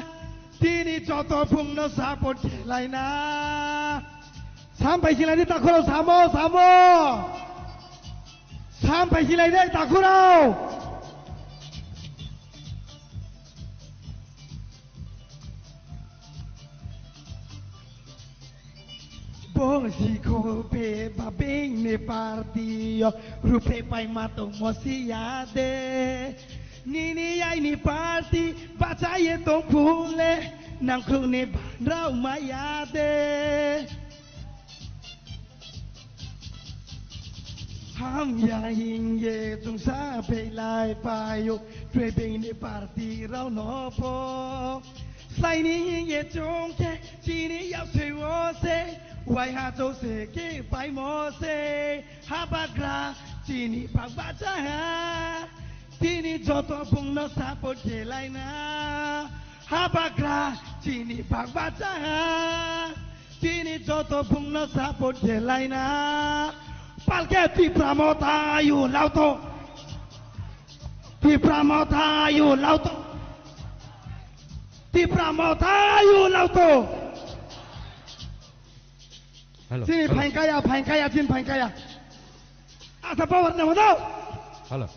Sini joto pung no sapot ke lai na. Sampai sini lagi tak kurau samo. Sampai sini lagi tak kurau. Bosi ko pe babing ne partiyo rupe pai matong mosiade. Nini yai ni parti baca ye tong pule nang kru ne bandrau mayade. Ham ya hing ye tung sa pe lai payo tre bing ni parti rau no po. Sai ni hing ye chung ke chi ni yao se wo se wai ha zo se ke pai mo se ha ba gra chi ni bak ba cha ha ti ni jo to pung no sa po ke lai na ha ba gra chi ni bak ba cha ha ti ni jo to pung no sa po ke lai na. Palke ti pramota yu lauto. Ti pramota yu lauto. Ti pramota yu lauto. Sini pain kaya, sini pain kaya. Asa power na mo daw. Halo.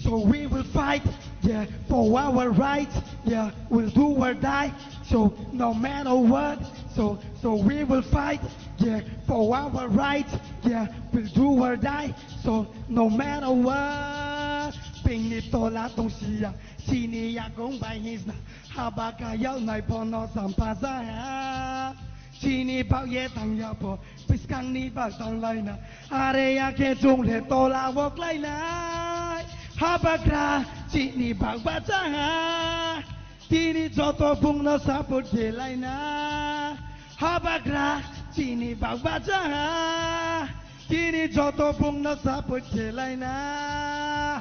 So we will fight, yeah, for our rights, yeah, we'll do or die, so no matter what, so we will fight, yeah, for our rights, yeah, we'll do or die, so no matter what. Ping ni tola tong siya, sini ya kong bay his na, haba kaya nai pono sampasa ha. Sini bao ye tang ya po, piskang ni bak tang lai na, are ya ke jung le tola wok lai na. Habakra, sini bak baca ha. Tini joto pung no saput ke lai na. Habakra, sini bak baca ha. Tini joto pung no saput ke lai na.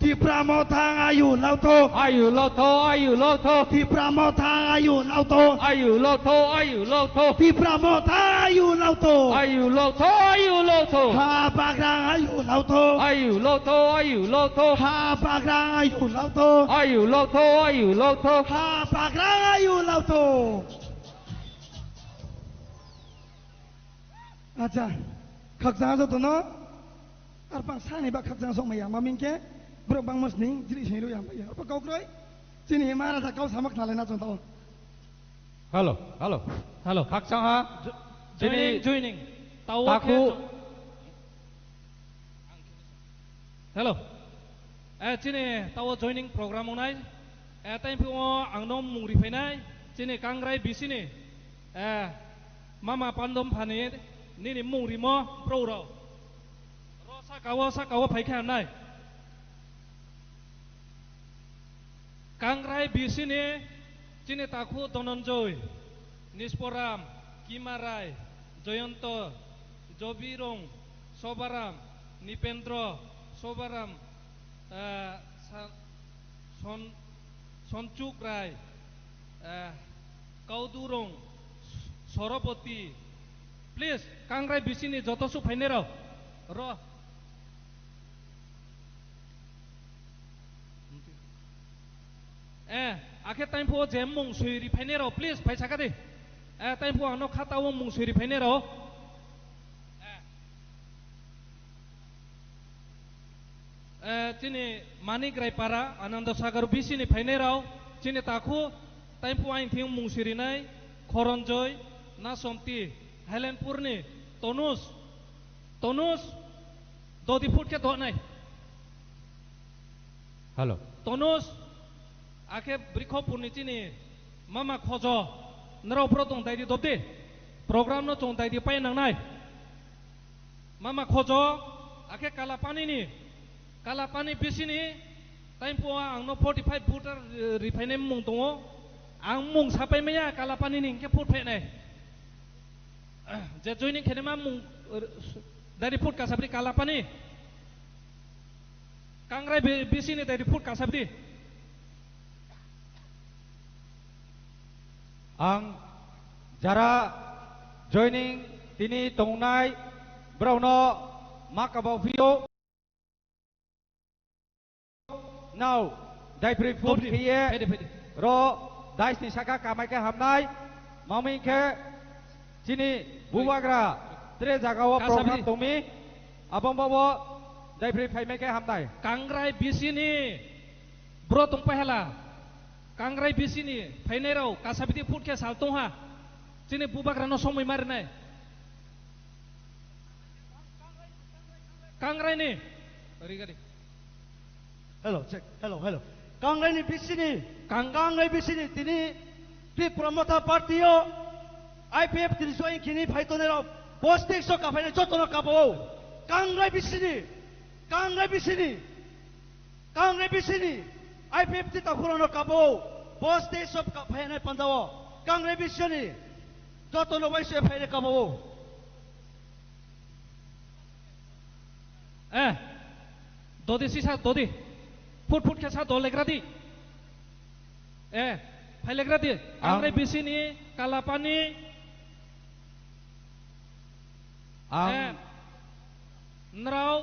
Ti pramota ayu lauto. Ayu loto. Ti pramota ayu lauto. Ayu loto. Ti pramota ayu lauto. Ayu loto. Habakra ayu lauto. Ayu loto. Habakra ayu lauto. Ayu loto. Habakra ayu lauto. Acha, kaksa so tono. Arpang sani ba kaksa so maya mamingke. Bro bang mas ning jadi sini yang bayar. Apa kau kroi? Sini mana tak kau sama kenal na contoh. Halo. Kaksa ha. joining. Tahu Taku. Hello. Sini tahu joining program unai. Tapi punya angnom mungri penai. Sini kangrai bisini. Mama pandom pane. Nini mungri mo pro ro. Rosa kawa paikan nai. Kangrai bisini, cini taku Dononjoy, Nisporam, Kimarai, Joyonto, Jobirong, Sobaram, Nipendro, Sobaram, Soncukrai, Kaudurong, Soropoti. Please, Kangrai bisini joto su painero, ro. Akhir time po jam mung suri painero, please, pai sakade. Time po ano kata wong mung suri painero. Cini manik rai para anando sagar bisi ni painero. Cini taku time po ain ting mung suri nai, koronjoy, nasomti, Helen Purni, tonus, dodi put ke to nai. Halo. Tonus. Akhir berikut pun ini mama khojo nero pro tong tadi dopde program no tong tadi pai nang nai mama khojo akhir kalapani bisini time पोआ आंनो 45 footer रिफाइनाय मुं दङ आं मुं सापाय मैया कालापानि नि के foot फेनाय जे जयनिं खेनेमा मुं दारि फुट कासाबरि कालापानि कांग्राय बिसिनि दारि फुट कासाबरि आं jara joining tini tongnai brauno makabau vio now dai pri phut khiye ro dai ni saka kamai ke hamnai mami ke chini bubagra tre jagawo program tongmi abang bawo dai pri phai mai ke hamnai कांग्राय बिसिनि bro तंग पहला कांग्राय बिसिनि फाइनाय Rao कासाबिदि foot के सालतों हा चिने बुबाग्रा न समय मारनाय कांग्राय नि ओरैगारि hello check hello कांग्राय नि बिसिनि कांग्राय बिसिनि तिनि प्रि प्रमोटर पार्टीयो आईपीएफ तिनि सोय खिनि फाइतोने राव पोस्टिक सो काफाइने जतनो काबो कांग्राय बिसिनि आईपीएफ ति ताखुरनो काबो पोस्टिक सो काफाइने पंजावो कांग्राय बिसिनि जतनो वैसे फाइने काबो दोदे सिसा दोदे फुट के साथ दोलेग्रादी फाइलेग्रादी कांग्राय बिसिनि कालापानि नराव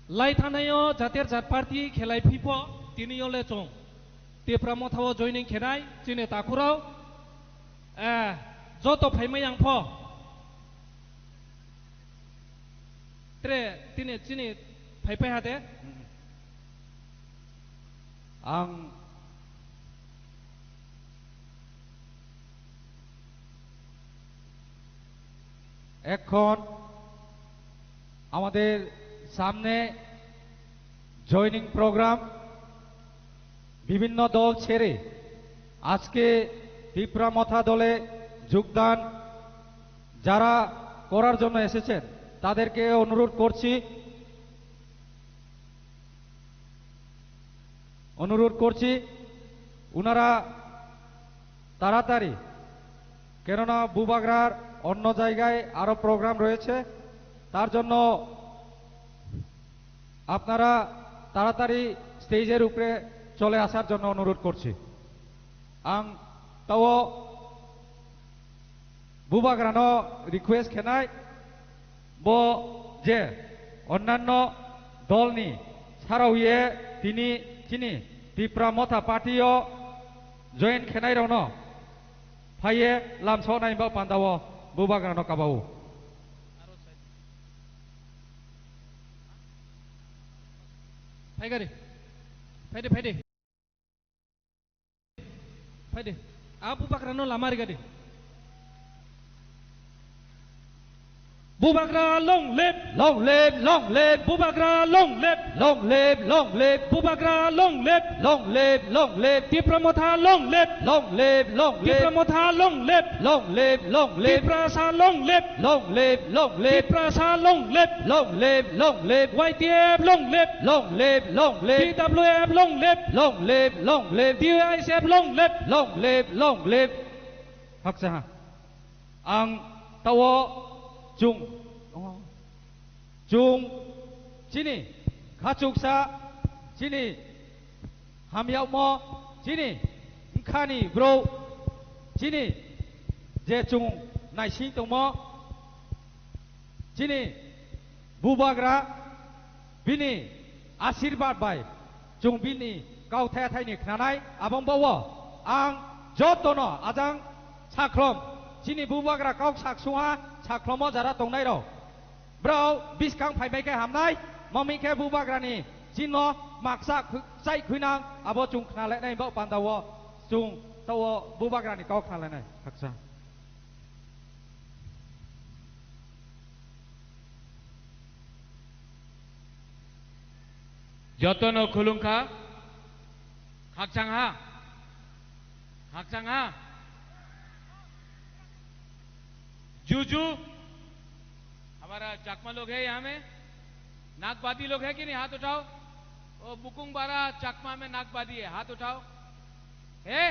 लाई थानायो जातेर जात पार्टी खेलाय फिफो तिनियो ले चों तेप्रा मथाव जयनिं खेनाय चिने ताकुराव जतो फाइमै आंफो त्रे तिने चिने फाइफाय हादे आं এখন আমাদের সামনে জয়নিং প্রোগ্রাম বিভিন্ন দল ছেড়ে আজকে ত্রিপুরা মথা দলে যোগদান যারা করার জন্য এসেছেন তাদেরকে অনুরোধ করছি উনারা তাড়াতাড়ি কেননা বুবাগ্রার অন্য জায়গায় আরো প্রোগ্রাম রয়েছে তার জন্য আপনারা তাড়াতাড়ি স্টেজের উপরে চলে আসার জন্য অনুরোধ করছি আং তাও বুবাগ্রানো রিকোয়েস্ট খেনাই বো যে অন্যান্য দলনি সারাউয়ে তিনি ত্রিপুরা মথা পার্টিও জয়েন খেনাই রন ফাইয়ে লামস নাইবা পান্দাও बुबाग्रानो काबाओ फाइगारि फाइदे आ बुबाग्रानो लामारि गादि बुबाग्रा long live बुबाग्रा long live बुबाग्रा long live Tripura मथा long live त्रिपुरा मथा long live त्रिपुरा सा long live त्रिपुरा सा long live YTF long live TWF long live DISF long live haksa ang tawo chung chini khachuksa chini hamyau mo chini khani bro chini je chung naisi tongmo chini bubagra bini asirbat bai chung bini kau the thaini khnanai abong bawo ang jotono ajang sakhrom chini bubagra kau saksuha साख्लमो जरा तंगनाय रौ ब्राव बिसखां फाइबाय के हामनाय mummy के बुबाग्रानि जिनो माक्सा साइ खुइनां आबो जुं खनालायनाय बा पान्दावो जुं तावो बुबाग्रानि काव खनालायनाय हाक्सा जतनो खुलुंखा हाक्सांहा जूजू हमारा चकमा लोग है यहाँ में नागपाती लोग है कि नहीं हाथ उठाओ ओ बुकुंग बारा चकमा में नाकबादी है, हाथ उठाओ। है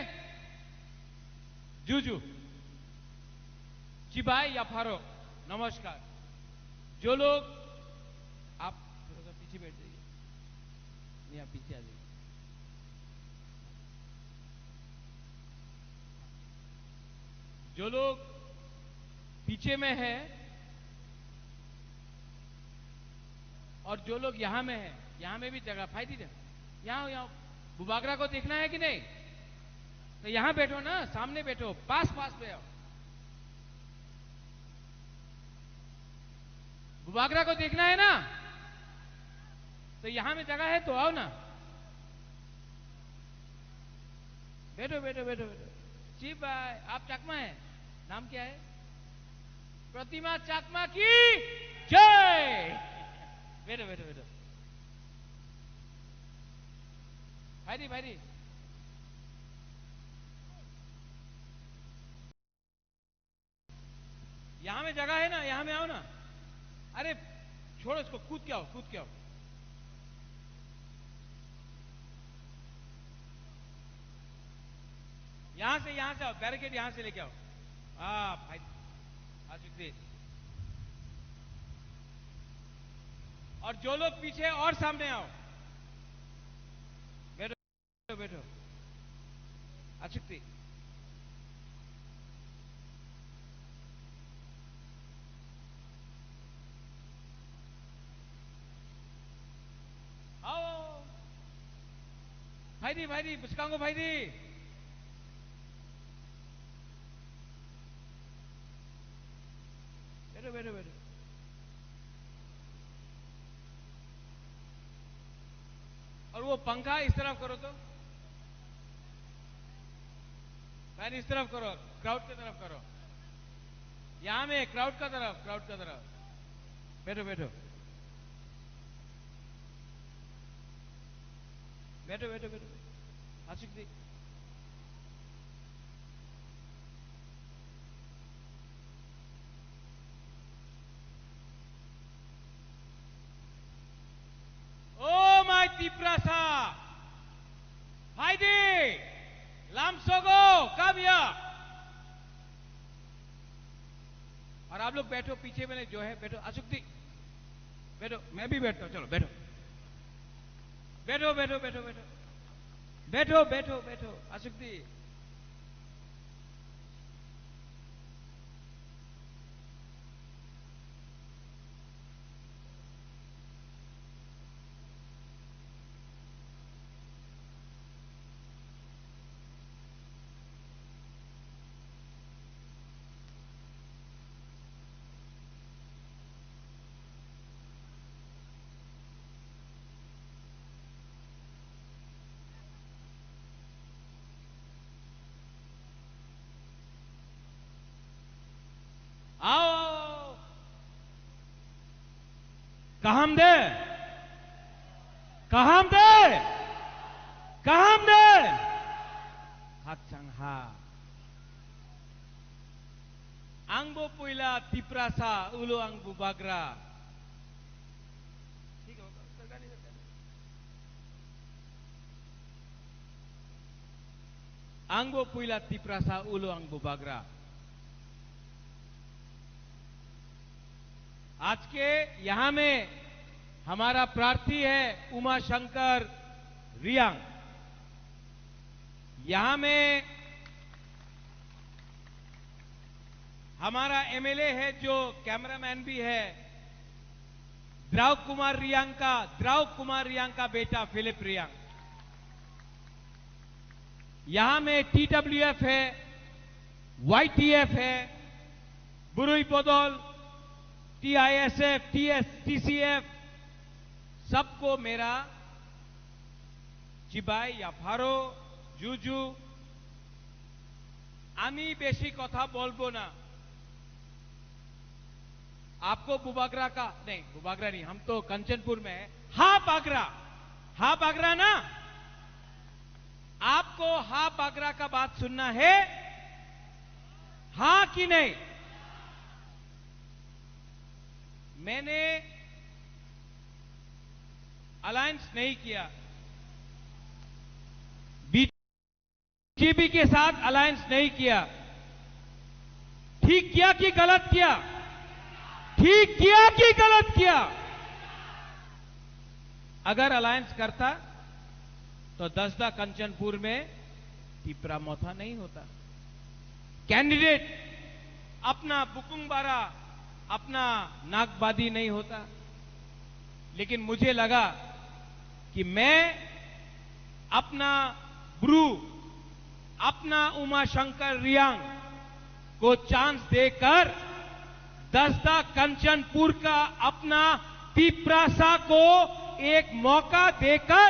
जूजू, चिबाई या फारो, नमस्कार। जो लोग, आप थोड़ा सा पीछे बैठ जाइए, नहीं आप पीछे आ जाइए। जो लोग पीछे में है और जो लोग यहां में है, यहां में भी जगह फायदी है। यहां बुबागरा को देखना है कि नहीं? तो यहां बैठो ना, सामने बैठो, पास पास पे आओ। बुबागरा को देखना है ना, तो यहां में जगह है तो आओ ना, बैठो बैठो बैठो बैठो। जी भाई, आप चकमा है, नाम क्या है? प्रतिमा चकमा की जय। बैठो बैठो बैठो। भाई भाई, यहां में जगह है ना, यहां में आओ ना। अरे छोड़ो इसको, कूद के आओ, कूद के आओ। यहां से आओ, बैरिकेड यहां से लेके आओ। हाँ भाई, आ चुके। और जो लोग पीछे और सामने आओ, बैठो बैठो, आ चुके। आओ भाई दी बुचकांगो भाई दी। बैठो बैठो बैठो। और वो पंखा इस तरफ करो तो, फैन इस तरफ करो, क्राउड की तरफ करो। यहां में क्राउड का तरफ, क्राउड का तरफ। बैठो बैठो बैठो बैठो बैठो। आशिक दी, ओ माय तिप्रासा भाई दी, लामसोगो काव्या। और आप लोग बैठो, पीछे में जो है बैठो। अशुक दी बैठो, मैं भी बैठता हूं, चलो बैठो बैठो बैठो बैठो बैठो बैठो बैठो बैठो। अशुक दी, आओ। कहम दे, कहम दे, कहम दे। हाथ चांग हा। आंगबो पुइला तिप्रासा उलो आंगबो बागरा। ठीक है, आंगबो पुइला तिप्रासा उलो आंगबो बागरा। आज के यहां में हमारा प्रार्थी है उमा शंकर रियांग। यहां में हमारा एमएलए है जो कैमरामैन भी है, द्राव कुमार रियांग का बेटा फिलिप रियांग। यहां में टीडब्ल्यूएफ है, वाईटीएफ है, बुरुई बदौल, टीआईएसएफ, टीसीएफ, सबको मेरा चिबाई या फारो जूजू। आमी बेशी कथा बोलबो ना। आपको बुबागरा का नहीं, बुबागरा नहीं, हम तो कंचनपुर में है। हा बागरा ना, आपको हा बागरा का बात सुनना है, हां कि नहीं? मैंने अलायंस नहीं किया, बीजेपी के साथ अलायंस नहीं किया। ठीक किया कि गलत किया? ठीक किया कि गलत किया? अगर अलायंस करता तो दसदा कंचनपुर में टिपरा मोथा नहीं होता। कैंडिडेट अपना बुकुंगबारा, अपना नागबादी नहीं होता। लेकिन मुझे लगा कि मैं अपना ब्रू, अपना उमाशंकर रियांग को चांस देकर दसदा कंचनपुर का अपना पिपरासा को एक मौका देकर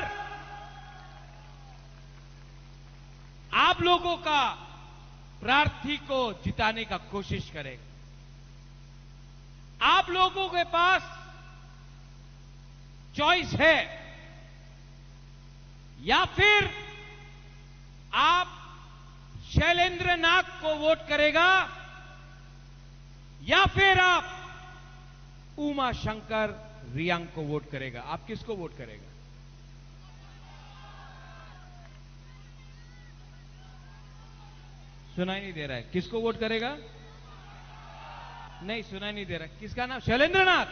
आप लोगों का प्रार्थी को जिताने का कोशिश करेगा। आप लोगों के पास चॉइस है, या फिर आप शैलेंद्र नाथ को वोट करेगा, या फिर आप उमा शंकर रियांग को वोट करेगा। आप किसको वोट करेगा? सुनाई नहीं दे रहा है। किसको वोट करेगा? नहीं, सुनाई नहीं दे रहा। किसका नाम? शैलेंद्र नाथ।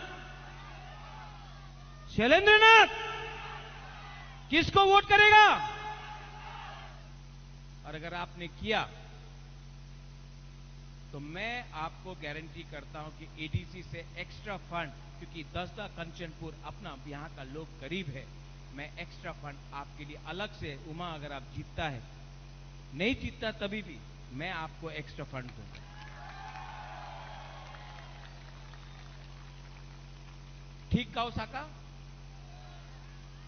शैलेंद्र नाथ किसको वोट करेगा? और अगर आपने किया तो मैं आपको गारंटी करता हूं कि एडीसी से एक्स्ट्रा फंड, क्योंकि दसदा कंचनपुर अपना यहां का लोग करीब है, मैं एक्स्ट्रा फंड आपके लिए अलग से, उमा अगर आप जीतता है, नहीं जीतता तभी भी मैं आपको एक्स्ट्रा फंड दूंगा। ठीक काउसाका?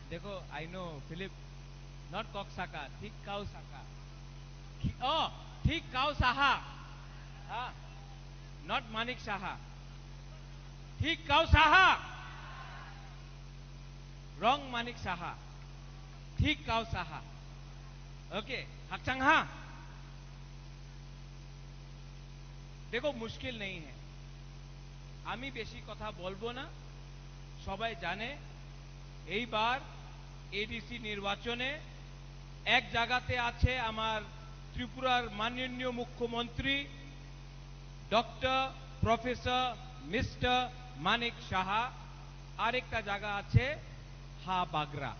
देखो, आई नो फिलिप, नॉट कॉक्साका, ठीक काउसाका। ठीक काउसाहा, नॉट मानिक शाहा। ठीक काउसाहा, रॉन्ग मानिक शाहा। ठीक काउसाहा, ओके। हकचंहा। देखो, मुश्किल नहीं है। आमी बेशी कथा बोलबो ना, सबाई जाने এই বার এডিসি নির্বাচনে এক জায়গাতে আছে আমার ত্রিপুরার মাননীয় মুখ্যমন্ত্রী doctor professor mister Manik Saha, আরেকটা জায়গা আছে হা বাগরা।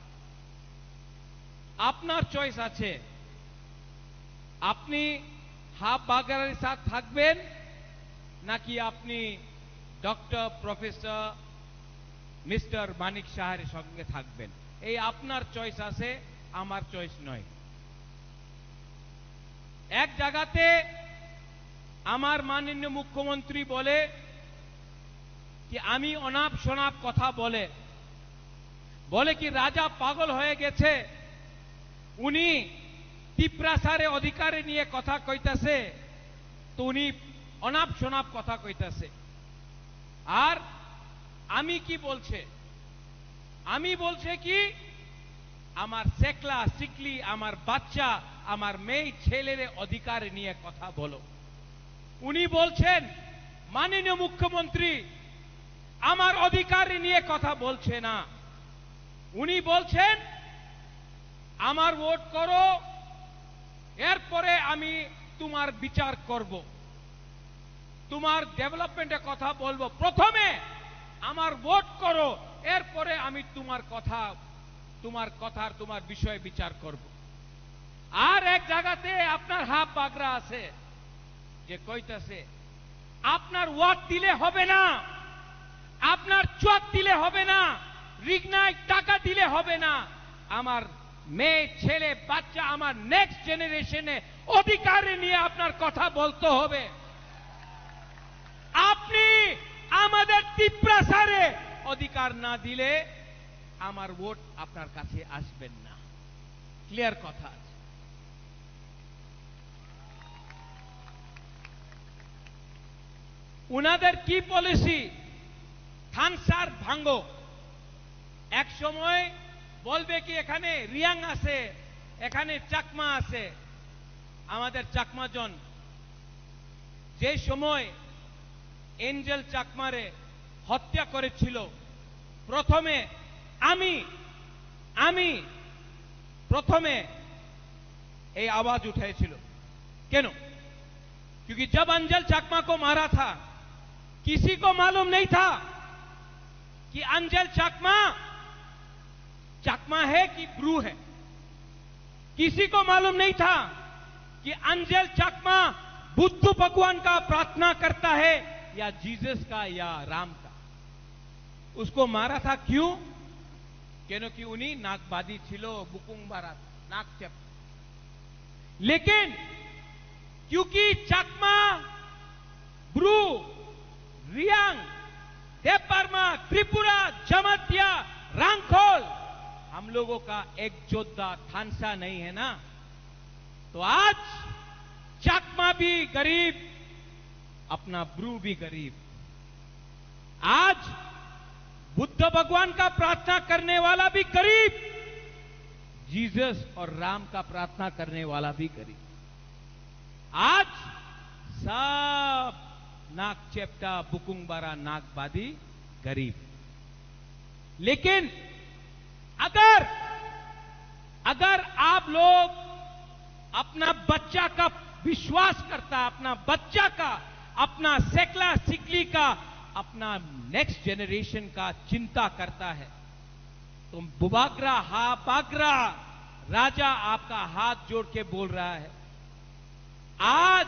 আপনার চয়েস আছে, আপনি হা বাগরার সাথে থাকবেন নাকি আপনি ডক্টর প্রফেসর মিস্টার মানিক সাহার সঙ্গে থাকবেন। এই আপনার চয়েস আছে, আমার চয়েস নয়। এক জায়গাতে আমার মাননীয় মুখ্যমন্ত্রী বলে কি আমি অনাপ শনাপ কথা বলে, বলে কি রাজা পাগল হয়ে গেছে, উনি টিপ্রাসারে অধিকারে নিয়ে কথা কইতাছে, তো উনি অনাপ শনাপ কথা কইতাছে। আর আমি কি বলছে? আমি বলছে কি আমার সেকলা সিকলি, আমার বাচ্চা, আমার মেয়ে ছেলের অধিকার নিয়ে কথা বলো। উনি বলছেন মাননীয় মুখ্যমন্ত্রী আমার অধিকার নিয়ে কথা বলছে না, উনি বলছেন আমার ভোট করো, এরপরে আমি তোমার বিচার করব, তোমার ডেভেলপমেন্টের কথা বলবো। প্রথমে আমার ভোট করো, এরপরে আমি তোমার কথার তোমার বিষয়ে বিচার করব। আর এক জায়গাতে আপনার হাফ বাগরা আছে যে কইতাছে আপনার ওয়াট দিলে হবে না, আপনার চোয়াত দিলে হবে না, রিগনায় টাকা দিলে হবে না, আমার মেয়ে ছেলে বাচ্চা, আমার নেক্সট জেনারেশনে অধিকার নিয়ে আপনার কথা বলতে হবে। আপনি আমাদের টিপ্রাসারে অধিকার না দিলে আমার ভোট আপনার কাছে আসবেন না। ক্লিয়ার কথা আছে। উনাদের কি পলিসি? থানসার ভাঙ্গো। এক সময় বলবে কি এখানে রিয়াং আছে, এখানে চাকমা আছে। আমাদের চাকমাজন যে সময় এঞ্জেল চাকমারে হত্যা করেছিল, প্রথমে আমি আমি প্রথমে এই आवाज उठाएছিল কেন? क्योंकि जब अंजल चाकमा को मारा था किसी को मालूम नहीं था कि अंजल चाकमा है कि ब्रू है। किसी को मालूम नहीं था कि अंजल चाकमा बुद्ध भगवान का प्रार्थना करता है या जीसस का या राम का। उसको मारा था क्यों? क्योंकि उन्हीं नागबादी छिलो बुकुंग मारा था, नाक चप। लेकिन क्योंकि चाकमा, ब्रू, रियांग, देवबर्मा, त्रिपुरा, जमातिया, रांगखोल हम लोगों का एक योद्धा थानसा नहीं है ना, तो आज चाकमा भी गरीब, अपना ब्रू भी गरीब। आज बुद्ध भगवान का प्रार्थना करने वाला भी गरीब, जीसस और राम का प्रार्थना करने वाला भी गरीब। आज सब नाक चेप्टा बुकुंगबारा नागबादी गरीब। लेकिन अगर आप लोग अपना बच्चा का विश्वास करता, अपना बच्चा का, अपना सेकला सिकली का, अपना नेक्स्ट जनरेशन का चिंता करता है, तो बुबाग्रा हापाग्रा राजा आपका हाथ जोड़ के बोल रहा है, आज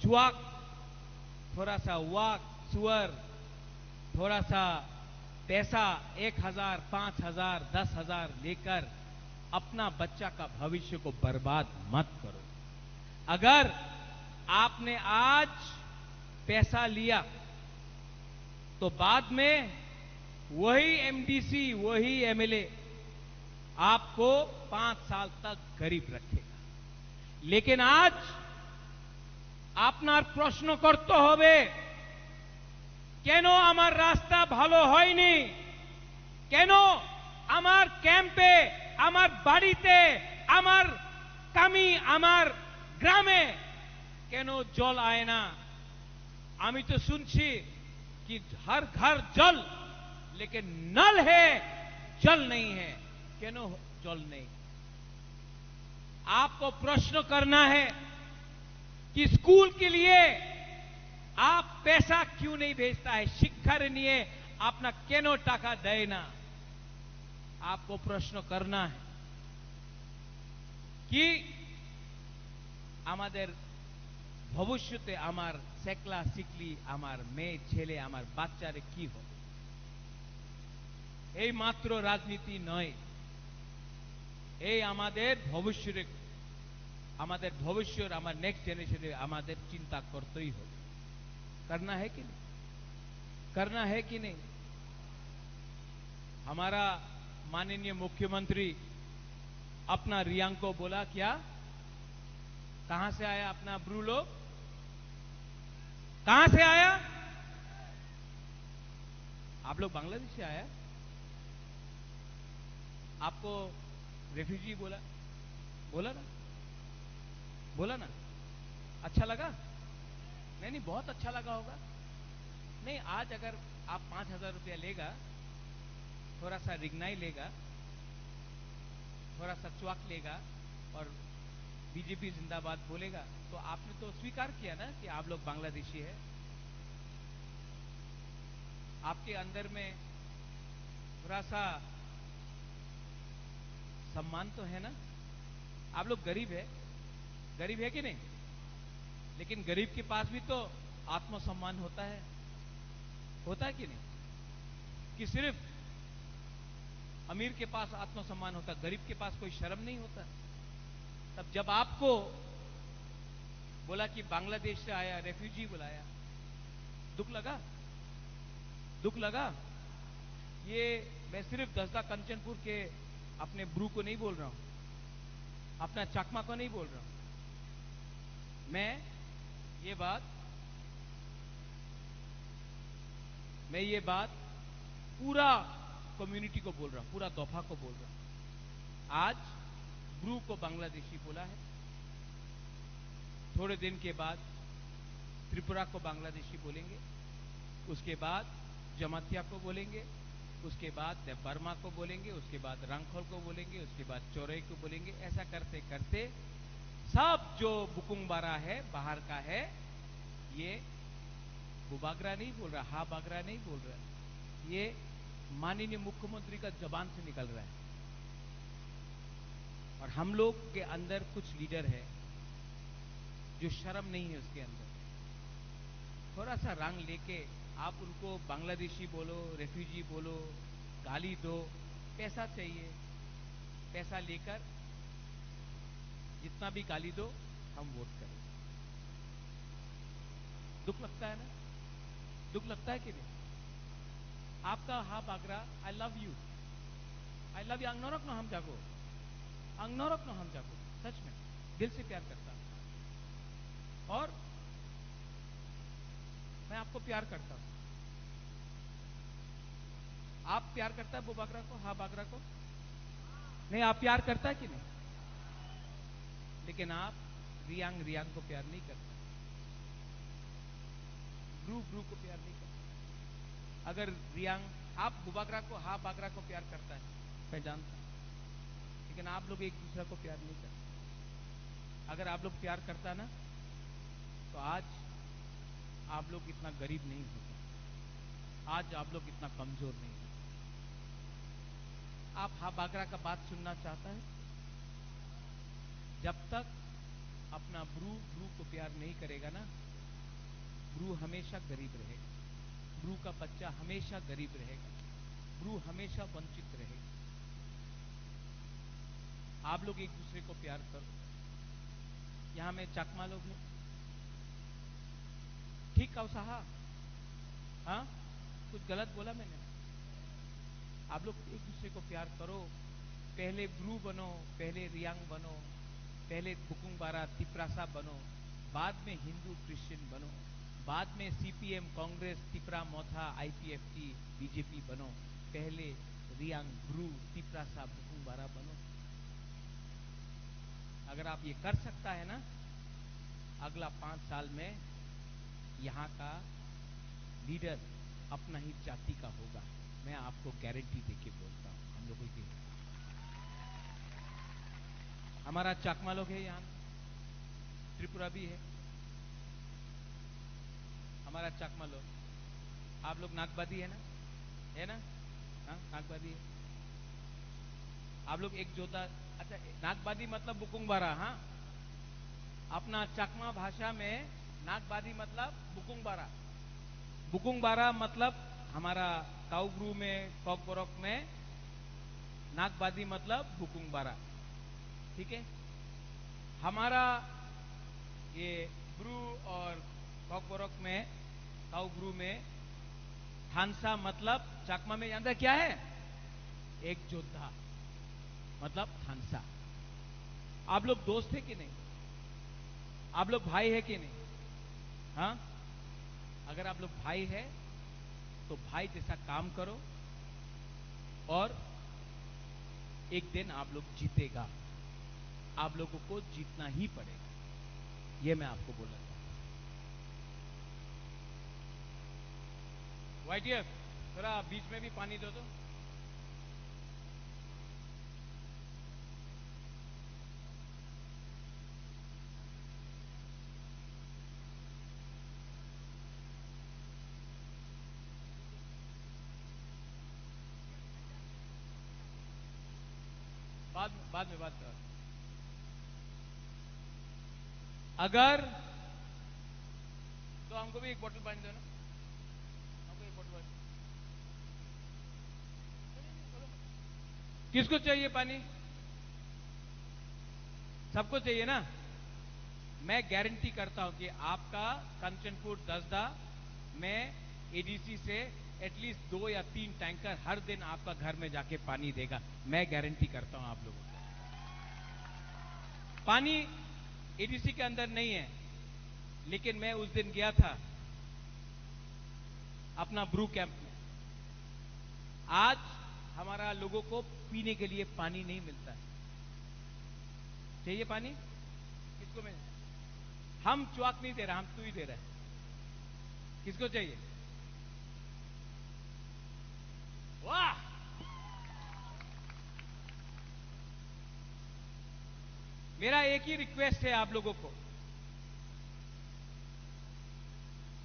चुआक, थोड़ा सा वाक, सुअर, थोड़ा सा पैसा 1000, 5000, 10,000 लेकर अपना बच्चा का भविष्य को बर्बाद मत करो। अगर आपने आज पैसा लिया तो बाद में वही एमडीसी, वही एमएलए आपको 5 साल तक गरीब रखेगा। लेकिन आज আপনার প্রশ্ন করতে হবে, কেন আমার রাস্তা ভালো হয়নি? কেন আমার ক্যাম্পে, আমার বাড়িতে, আমার কামি, আমার গ্রামে কেন জল আয় না? আমি তো শুনছি कि हर घर जल, लेकिन नल है जल नहीं है। क्यों जल नहीं? आपको प्रश्न करना है कि स्कूल के लिए आप पैसा क्यों नहीं भेजता है? शिक्षार निये अपना केनो टाका दे ना? आपको प्रश्न करना है कि आमादेर भविष्यते आमार सेकला सिकली, आमार मेये छेले, आमार बाच्चारे की होबे? এই মাত্র রাজনীতি নয়, এই আমাদের ভবিষ্যের, আমাদের ভবিষ্যের, আমার নেক্সট জেনারেশনে আমাদের চিন্তা করতেই হবে। करना है कि नहीं? करना है कि नहीं? हमारा माननीय मुख्यमंत्री अपना रियांग को बोला क्या? कहां से आया अपना ब्रू लोग? कहां से आया? आप लोग बांग्लादेश से आया? आपको रेफ्यूजी बोला? बोला ना? बोला ना? अच्छा लगा? नहीं, बहुत अच्छा लगा होगा। नहीं, आज अगर आप 5,000 रुपया लेगा, थोड़ा सा रिगनाई लेगा, थोड़ा सा च्वाक लेगा और बीजेपी जिंदाबाद बोलेगा, तो आपने तो स्वीकार किया ना कि आप लोग बांग्लादेशी है। आपके अंदर में थोड़ा सा सम्मान तो है ना? आप लोग गरीब है, गरीब है कि नहीं? लेकिन गरीब के पास भी तो आत्मसम्मान होता है कि नहीं? कि सिर्फ अमीर के पास आत्मसम्मान होता, गरीब के पास कोई शर्म नहीं होता? तब जब आपको बोला कि बांग्लादेश से आया, रेफ्यूजी बुलाया, दुख लगा? दुख लगा? ये मैं सिर्फ दसदा कंचनपुर के अपने ब्रू को नहीं बोल रहा हूं, अपना चाकमा को नहीं बोल रहा हूं। मैं ये बात पूरा कम्युनिटी को बोल रहा हूं, पूरा दोफा को बोल रहा हूं। आज ब्रू को बांग्लादेशी बोला है, थोड़े दिन के बाद त्रिपुरा को बांग्लादेशी बोलेंगे, उसके बाद जमातिया को बोलेंगे, उसके बाद बर्मा को बोलेंगे, उसके बाद रंगखोल को बोलेंगे, उसके बाद चौरई को बोलेंगे। ऐसा करते करते सब जो बुकुंगबारा है बाहर का है, ये बुबागरा नहीं बोल रहा, हा बागरा नहीं बोल रहा, ये माननीय मुख्यमंत्री का जबान से निकल रहा है। और हम लोग के अंदर कुछ लीडर है जो शर्म नहीं है उसके अंदर। थोड़ा सा रंग लेके आप उनको बांग्लादेशी बोलो, रेफ्यूजी बोलो, गाली दो, पैसा चाहिए, पैसा लेकर जितना भी गाली दो हम वोट करें। दुख लगता है ना? दुख लगता है कि नहीं? आपका हा बागरा, I love you, I love you. अंगनौरक नो हम जागो, अंगनौरक नो हम जागो, सच में दिल से प्यार करता हूं। और मैं आपको प्यार करता हूं। आप प्यार करता है वो बागरा को, हा बागरा को? नहीं, आप प्यार करता है कि नहीं? लेकिन आप रियांग रियांग को प्यार नहीं करते, ब्रू ब्रू को प्यार नहीं करते। अगर रियांग आप बुबागरा को, हा बागरा को प्यार करता है, मैं जानता हूं, लेकिन आप लोग एक दूसरे को प्यार नहीं करते। अगर आप लोग प्यार करता ना तो आज आप लोग इतना गरीब नहीं होते, आज आप लोग इतना कमजोर नहीं होते। आप हा बागरा का बात सुनना चाहता है? जब तक अपना ब्रू ब्रू को प्यार नहीं करेगा ना, ब्रू हमेशा गरीब रहेगा, ब्रू का बच्चा हमेशा गरीब रहेगा, ब्रू हमेशा वंचित रहेगा। आप लोग एक दूसरे को प्यार करो। यहां में चकमा लोग हैं, ठीक कहो साहा? हाँ, कुछ गलत बोला मैंने? आप लोग एक दूसरे को प्यार करो। पहले ब्रू बनो, पहले रियांग बनो, पहले बुकुंगबारा तिपरासा बनो, बाद में हिंदू क्रिश्चियन बनो, बाद में सीपीएम, कांग्रेस, तिपरा मोथा, आईपीएफटी, बीजेपी बनो। पहले रियांग, ब्रू, तिपरासा, बुकुंगबारा बनो। अगर आप ये कर सकता है ना, अगला 5 साल में यहां का लीडर अपना ही जाति का होगा। मैं आपको गारंटी देके बोलता हूं। हम लोगों की हमारा चाकमा लोग है, यहां त्रिपुरा भी है, हमारा चाकमा लोग। आप लोग नागबादी है ना? है ना? हाँ, नागबादी है। आप लोग एक जोधा, अच्छा नागबादी मतलब बुकुंगबारा। हाँ, अपना चकमा भाषा में नागबादी मतलब बुकुंगबारा। बुकुंगबारा मतलब हमारा काउब्रू में, कॉकबोरक में नागबादी मतलब बुकुंगबारा। ठीक है? हमारा ये ब्रू और कॉकबोरक में, काउब्रू में थानसा मतलब चकमा में अंदर क्या है? एक योद्धा मतलब थानसा। आप लोग दोस्त है कि नहीं? आप लोग भाई है कि नहीं? हाँ, अगर आप लोग भाई है तो भाई जैसा काम करो और एक दिन आप लोग जीतेगा। आप लोगों को जीतना ही पड़ेगा, यह मैं आपको बोलना चाहता हूं। वाईटीएफ, थोड़ा बीच में भी पानी दो तो। बाद में बात कर। अगर तो हमको भी एक बोतल पानी दो ना, हमको एक बोतल पानी। किसको चाहिए पानी? सबको चाहिए ना? मैं गारंटी करता हूं कि आपका कंचनपुर दसदा में एडीसी से एटलीस्ट 2 या 3 टैंकर हर दिन आपका घर में जाके पानी देगा। मैं गारंटी करता हूं आप लोगों को। पानी एडीसी के अंदर नहीं है, लेकिन मैं उस दिन गया था अपना ब्रू कैंप में। आज हमारा लोगों को पीने के लिए पानी नहीं मिलता है। चाहिए पानी? किसको मिले? हम च्वाक नहीं दे रहा, हम तू ही दे रहा है। किसको चाहिए? वाह, मेरा एक ही रिक्वेस्ट है आप लोगों को,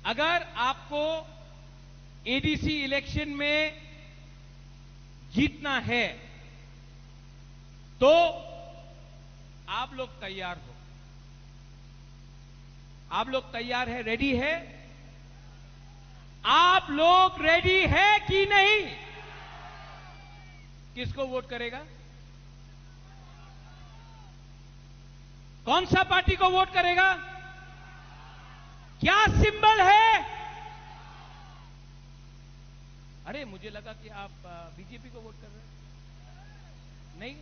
अगर आपको एडीसी इलेक्शन में जीतना है तो आप लोग तैयार हो। आप लोग तैयार है, रेडी है? आप लोग रेडी है कि नहीं? किसको वोट करेगा? कौन सा पार्टी को वोट करेगा? क्या सिंबल है? अरे मुझे लगा कि आप बीजेपी को वोट कर रहे हैं। नहीं?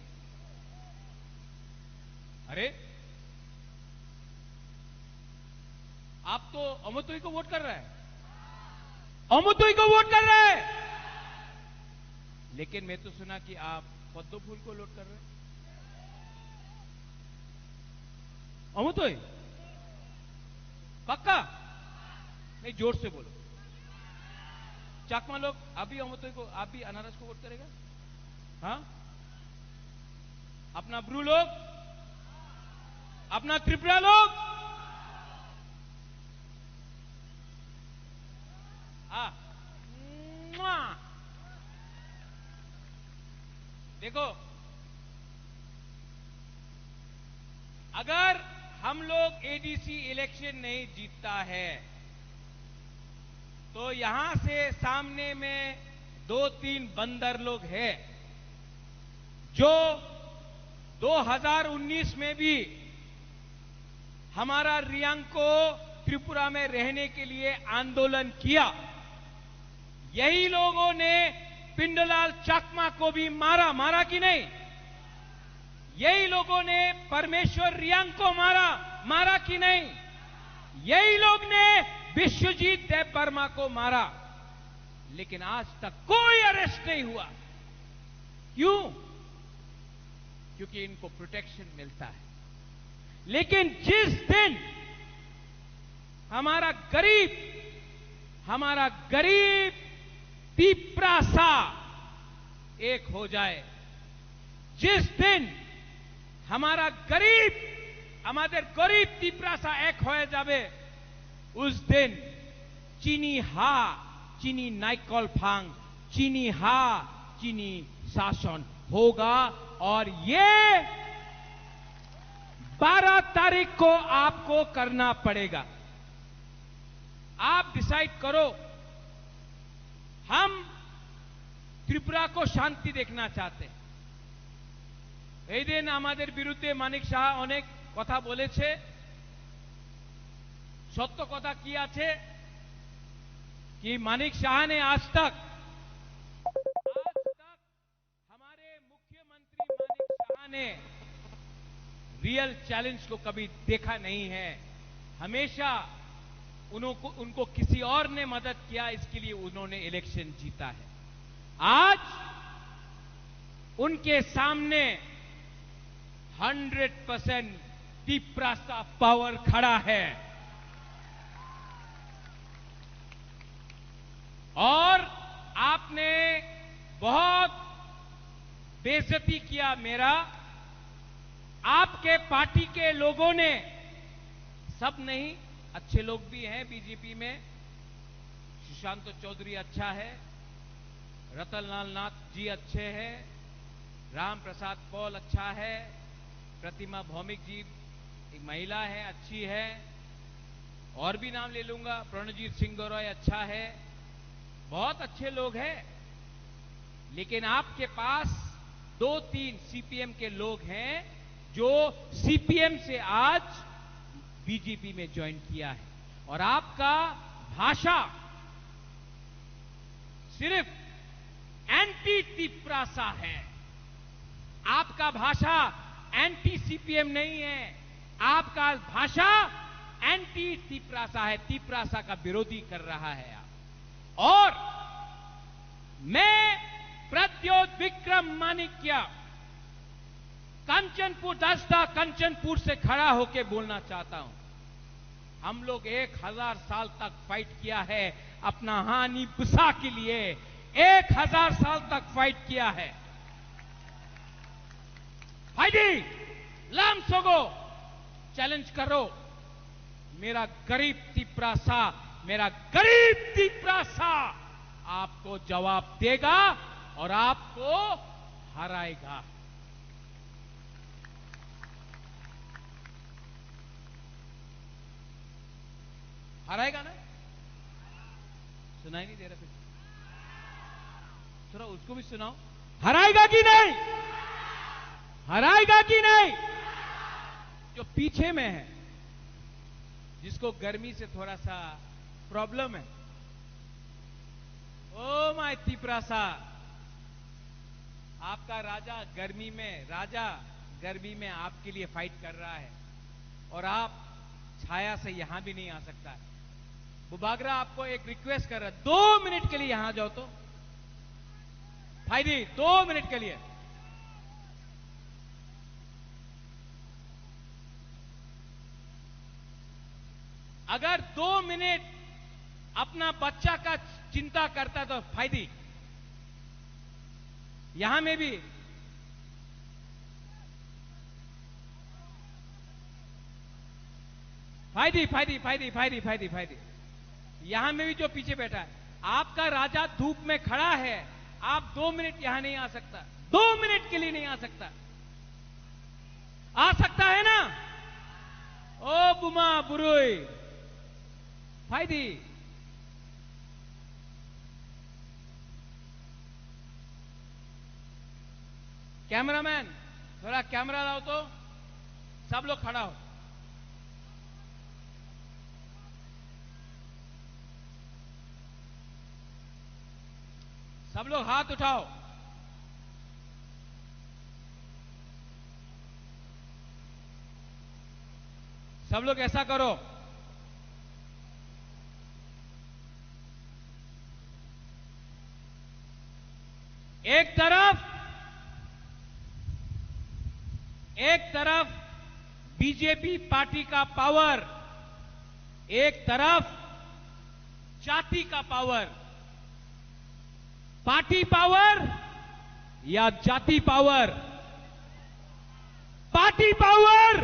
अरे आप तो अमोतोई को वोट कर रहे हैं, अमोतोई को वोट कर रहे हैं, लेकिन मैं तो सुना कि आप पद्म फूल को वोट कर रहे हैं। अमोतोई पक्का? नहीं, जोर से बोलो। चाकमा लोग आप भी अमोतोई को, आप भी अनारस को वोट करेगा? हाँ? अपना ब्रू लोग, अपना त्रिपुरा लोग, देखो, अगर हम लोग एडीसी इलेक्शन नहीं जीतता है तो यहां से सामने में 2-3 बंदर लोग हैं जो 2019 में भी हमारा रियांग को त्रिपुरा में रहने के लिए आंदोलन किया। यही लोगों ने पिंडलाल चाकमा को भी मारा कि नहीं? यही लोगों ने परमेश्वर रियांग को मारा कि नहीं? यही लोग ने विश्वजीत देव वर्मा को मारा, लेकिन आज तक कोई अरेस्ट नहीं हुआ। क्यों? क्योंकि इनको प्रोटेक्शन मिलता है। लेकिन जिस दिन हमारा गरीब तीप्रासा एक हो जाए, जिस दिन हमारा गरीब तीप्रासा एक हो जावे, उस दिन चीनी नाइकल फांग, चीनी शासन होगा। और ये 12 तारीख को आपको करना पड़ेगा। आप डिसाइड करो। हम त्रिपुरा को शांति देखना चाहते हैं। এই দিন আমাদের বিরুদ্ধে মানিক সাহা অনেক কথা বলেছে। সত্য কথা কি আছে कि मानिक शाह ने आज तक हमारे मुख्यमंत्री मानिक शाह ने रियल चैलेंज को कभी देखा नहीं है। हमेशा उनको किसी और ने मदद किया, इसके लिए उन्होंने इलेक्शन जीता है। आज उनके सामने 100% तीप्रासा पावर खड़ा है और आपने बहुत बेइज्जती किया मेरा। आपके पार्टी के लोगों ने, सब नहीं, अच्छे लोग भी हैं बीजेपी में। सुशांत चौधरी अच्छा है, रतनलाल नाथ जी अच्छे हैं, राम प्रसाद पॉल अच्छा है, प्रतिमा भौमिक जी एक महिला है, अच्छी है, और भी नाम ले लूंगा, प्रणजीत सिंह गौरव अच्छा है, बहुत अच्छे लोग हैं। लेकिन आपके पास 2-3 सीपीएम के लोग हैं जो सीपीएम से आज बीजेपी में ज्वाइन किया है। और आपका भाषा सिर्फ एंटी तीप्रासा है, आपका भाषा एंटी सीपीएम नहीं है, आपका भाषा एंटी तीप्रासा है, तीप्रासा का विरोधी कर रहा है आप। और मैं प्रद्योत विक्रम माणिक्य कंचनपुर दस्ता कंचनपुर से खड़ा होकर बोलना चाहता हूं। हम लोग 1000 साल तक फाइट किया है अपना हानि बुसा के लिए, 1000 साल तक फाइट किया है। फाइटिंग लामसोगो चैलेंज करो। मेरा गरीब तिप्रासा, मेरा गरीब तिप्रासा आपको जवाब देगा और आपको हराएगा। हराएगा ना? सुनाई नहीं दे रहा? फिर थोड़ा उसको भी सुनाओ। हराएगा कि नहीं? हराएगा कि नहीं? जो पीछे में है, जिसको गर्मी से थोड़ा सा प्रॉब्लम है, ओ माय तिप्रासा, आपका राजा गर्मी में आपके लिए फाइट कर रहा है और आप छाया से यहां भी नहीं आ सकता। बुबागरा आपको एक रिक्वेस्ट कर रहा है, 2 मिनट के लिए यहां जाओ तो भाई जी, 2 मिनट के लिए। अगर 2 मिनट अपना बच्चा का चिंता करता तो फायदी, यहां में भी फायदी यहां में भी जो पीछे बैठा है, आपका राजा धूप में खड़ा है, आप 2 मिनट यहां नहीं आ सकता, 2 मिनट के लिए नहीं आ सकता। आ सकता है ना? ओ बुमा बुरुई फायदी। कैमरामैन थोड़ा कैमरा लाओ तो, सब लोग खड़ा हो। सब लोग हाथ उठाओ। सब लोग ऐसा करो। एक तरफ बीजेपी पार्टी का पावर, एक तरफ जाति का पावर। पार्टी पावर या जाति पावर? पार्टी पावर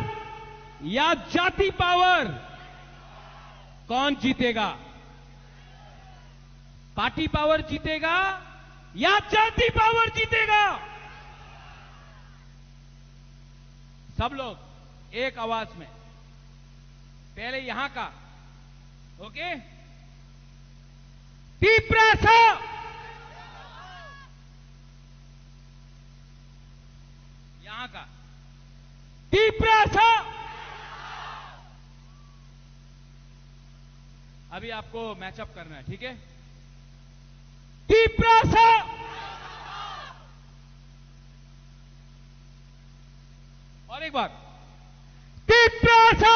या जाति पावर? कौन जीतेगा? पार्टी पावर जीतेगा या जाति पावर जीतेगा? सब लोग एक आवाज में, पहले यहां का, ओके? तिप्रासा, यहां का तिप्रासा। अभी आपको मैचअप करना है, ठीक है? तिप्रासा, और एक बार तिप्रासा।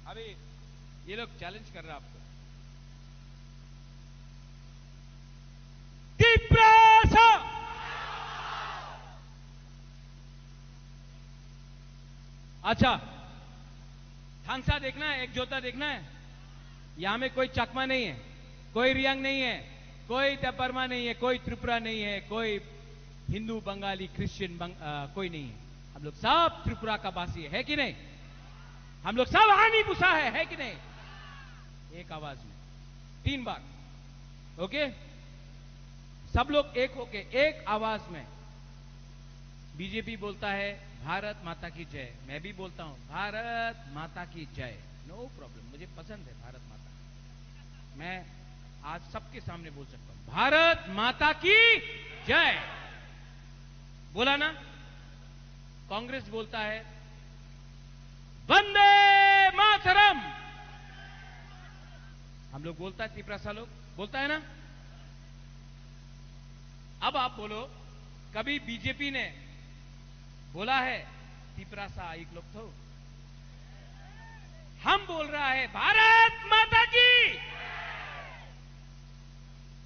अभी ये लोग चैलेंज कर रहे हैं आपको। तिप्रासा, अच्छा थांसा देखना है, एक जोता देखना है। यहां में कोई चकमा नहीं है, कोई रियांग नहीं है, कोई तपरमा नहीं है, कोई त्रिपुरा नहीं है, कोई हिंदू, बंगाली, क्रिश्चियन कोई नहीं है। हम लोग सब त्रिपुरा का वासी है कि नहीं? हम लोग सब हानि पुसा है कि नहीं? एक आवाज में 3 बार, ओके? सब लोग एक होके एक आवाज में। बीजेपी बोलता है भारत माता की जय, मैं भी बोलता हूं भारत माता की जय। नो प्रॉब्लम, मुझे पसंद है भारत माता। मैं आज सबके सामने बोल सकता हूं भारत माता की जय। बोला ना? कांग्रेस बोलता है वंदे मातरम। हम लोग बोलता है, तिप्रासा लोग बोलता है ना? अब आप बोलो, कभी बीजेपी ने बोला है तिप्रासा एक लोग तो? हम बोल रहा है भारत माता की।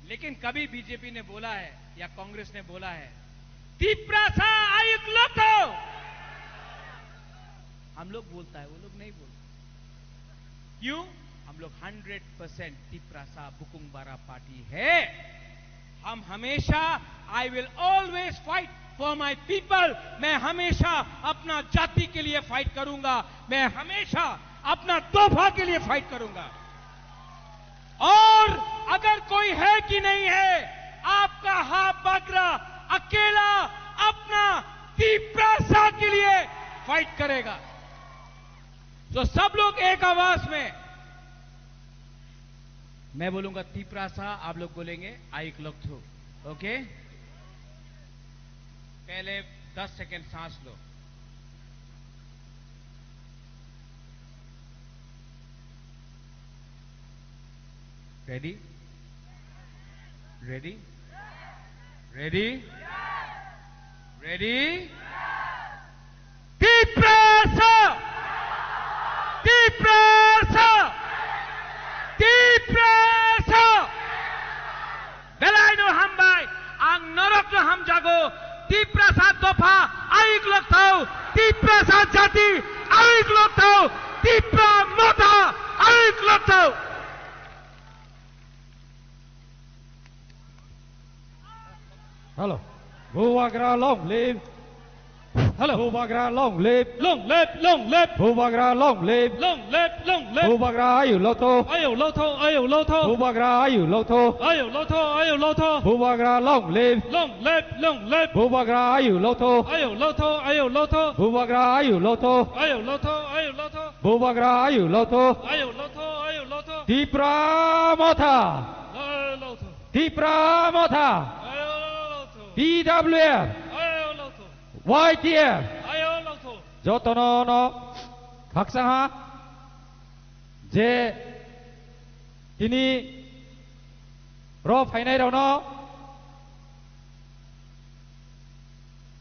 लेकिन कभी बीजेपी ने बोला है या कांग्रेस ने बोला है तिप्रासा आयुक्त लोग तो? हम लोग बोलता है, वो लोग नहीं बोलते। क्यों? हम लोग 100% तिप्रासा बुकुंग बारा पार्टी है। हम हमेशा I will always fight for my people. मैं हमेशा अपना जाति के लिए फाइट करूंगा, मैं हमेशा अपना तोहफा के लिए फाइट करूंगा। और अगर कोई है कि नहीं है, आपका हाथ बकरा अकेला अपना तीप्रासा के लिए फाइट करेगा। तो सब लोग एक आवाज में, मैं बोलूंगा तीप्रासा, आप लोग बोलेंगे आइक लोग थ्रू। ओके, पहले 10 सेकंड सांस लो। Ready ready ready ready. तीप्रासा तीप्रासा तीप्रासा। बेलायनो हामबाय आं नरकनो हामजागो तीप्रासा तोफा आइक लोग थाउ तीप्रासा जाति आइक लोग थाउ तीप्रा मोथा आइक लोग थाउ। Hello. Bubagra long live. Hello. Bubagra long live. Long live, long live. Bubagra long live. Long live, long live. Bubagra ayu loto. Ayo loto, ayo loto. Bubagra ayu loto. Ayo loto, ayo loto. Bubagra long live. Long live, long live. Bubagra ayu loto. Ayo loto, ayo loto. Bubagra ayu loto. Ayo loto, ayo loto. Bubagra ayu loto. Ayo loto, ayo loto. Tipra motha. Ayo loto. Tipra motha. Ayo loto. PWF. Ayo loto. YTF. Ayo loto. Jotono no kaksaha je kini ro phainai rano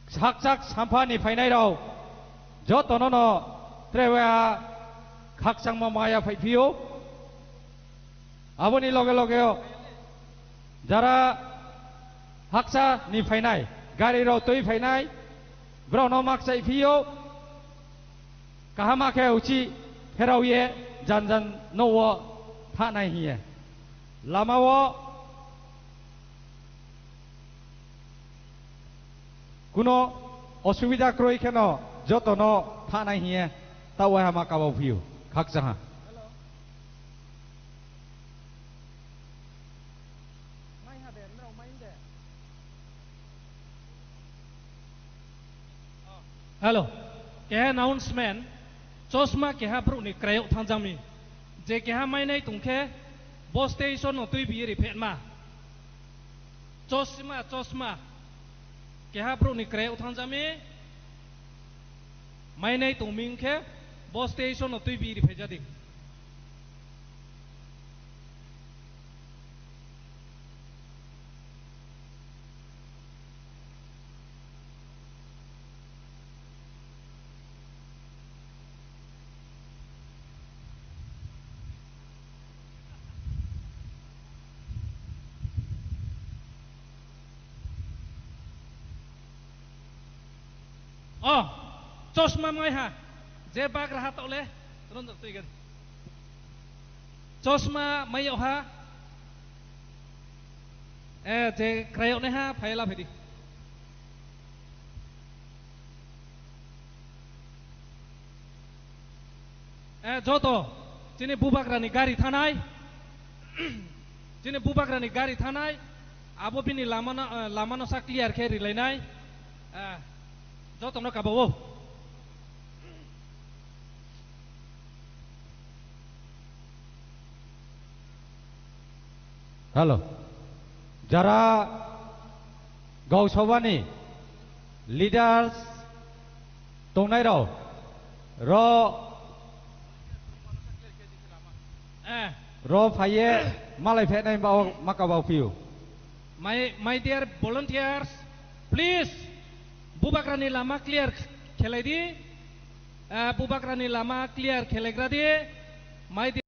saksak sampani phainai ro jotono no trewa kaksang mamaya phaipio aboni loge loge jara haksa ni phainai gari ro toi phainai brono maksai pio kahama ke uchi herau ye jan jan no wo tha nai hi lama wo kuno osubida kroi keno joto no tha nai hi ta wa hama ka bo pio khak jaha Hello. Kaya announcement. Chosma kaya bro ni krayok thangjami. Je kaya mai nai tungke bus station no tui bi repeat ma. Chosma. Kaya bro ni krayok thangjami. Mai nai tungming ke bus station no tui bi repeat jadi. Oh, chosma mai ha. Je bag rahat oleh. Turun tu ikan. Chosma mai ha. Je krayok ne ha, payla phedi. Joto, sini bubakrani gari thanai. Sini bubakrani gari thanai. Abo bini lamano sa clear ke rilainai. Joto no kabawo. Halo. Jara Gausawani leaders tongnai ro phaye malai phe nai ba makabau piu. My dear volunteers, please Bubakrani lama clear khelai di. Bubakrani lama clear khelegra di. My dear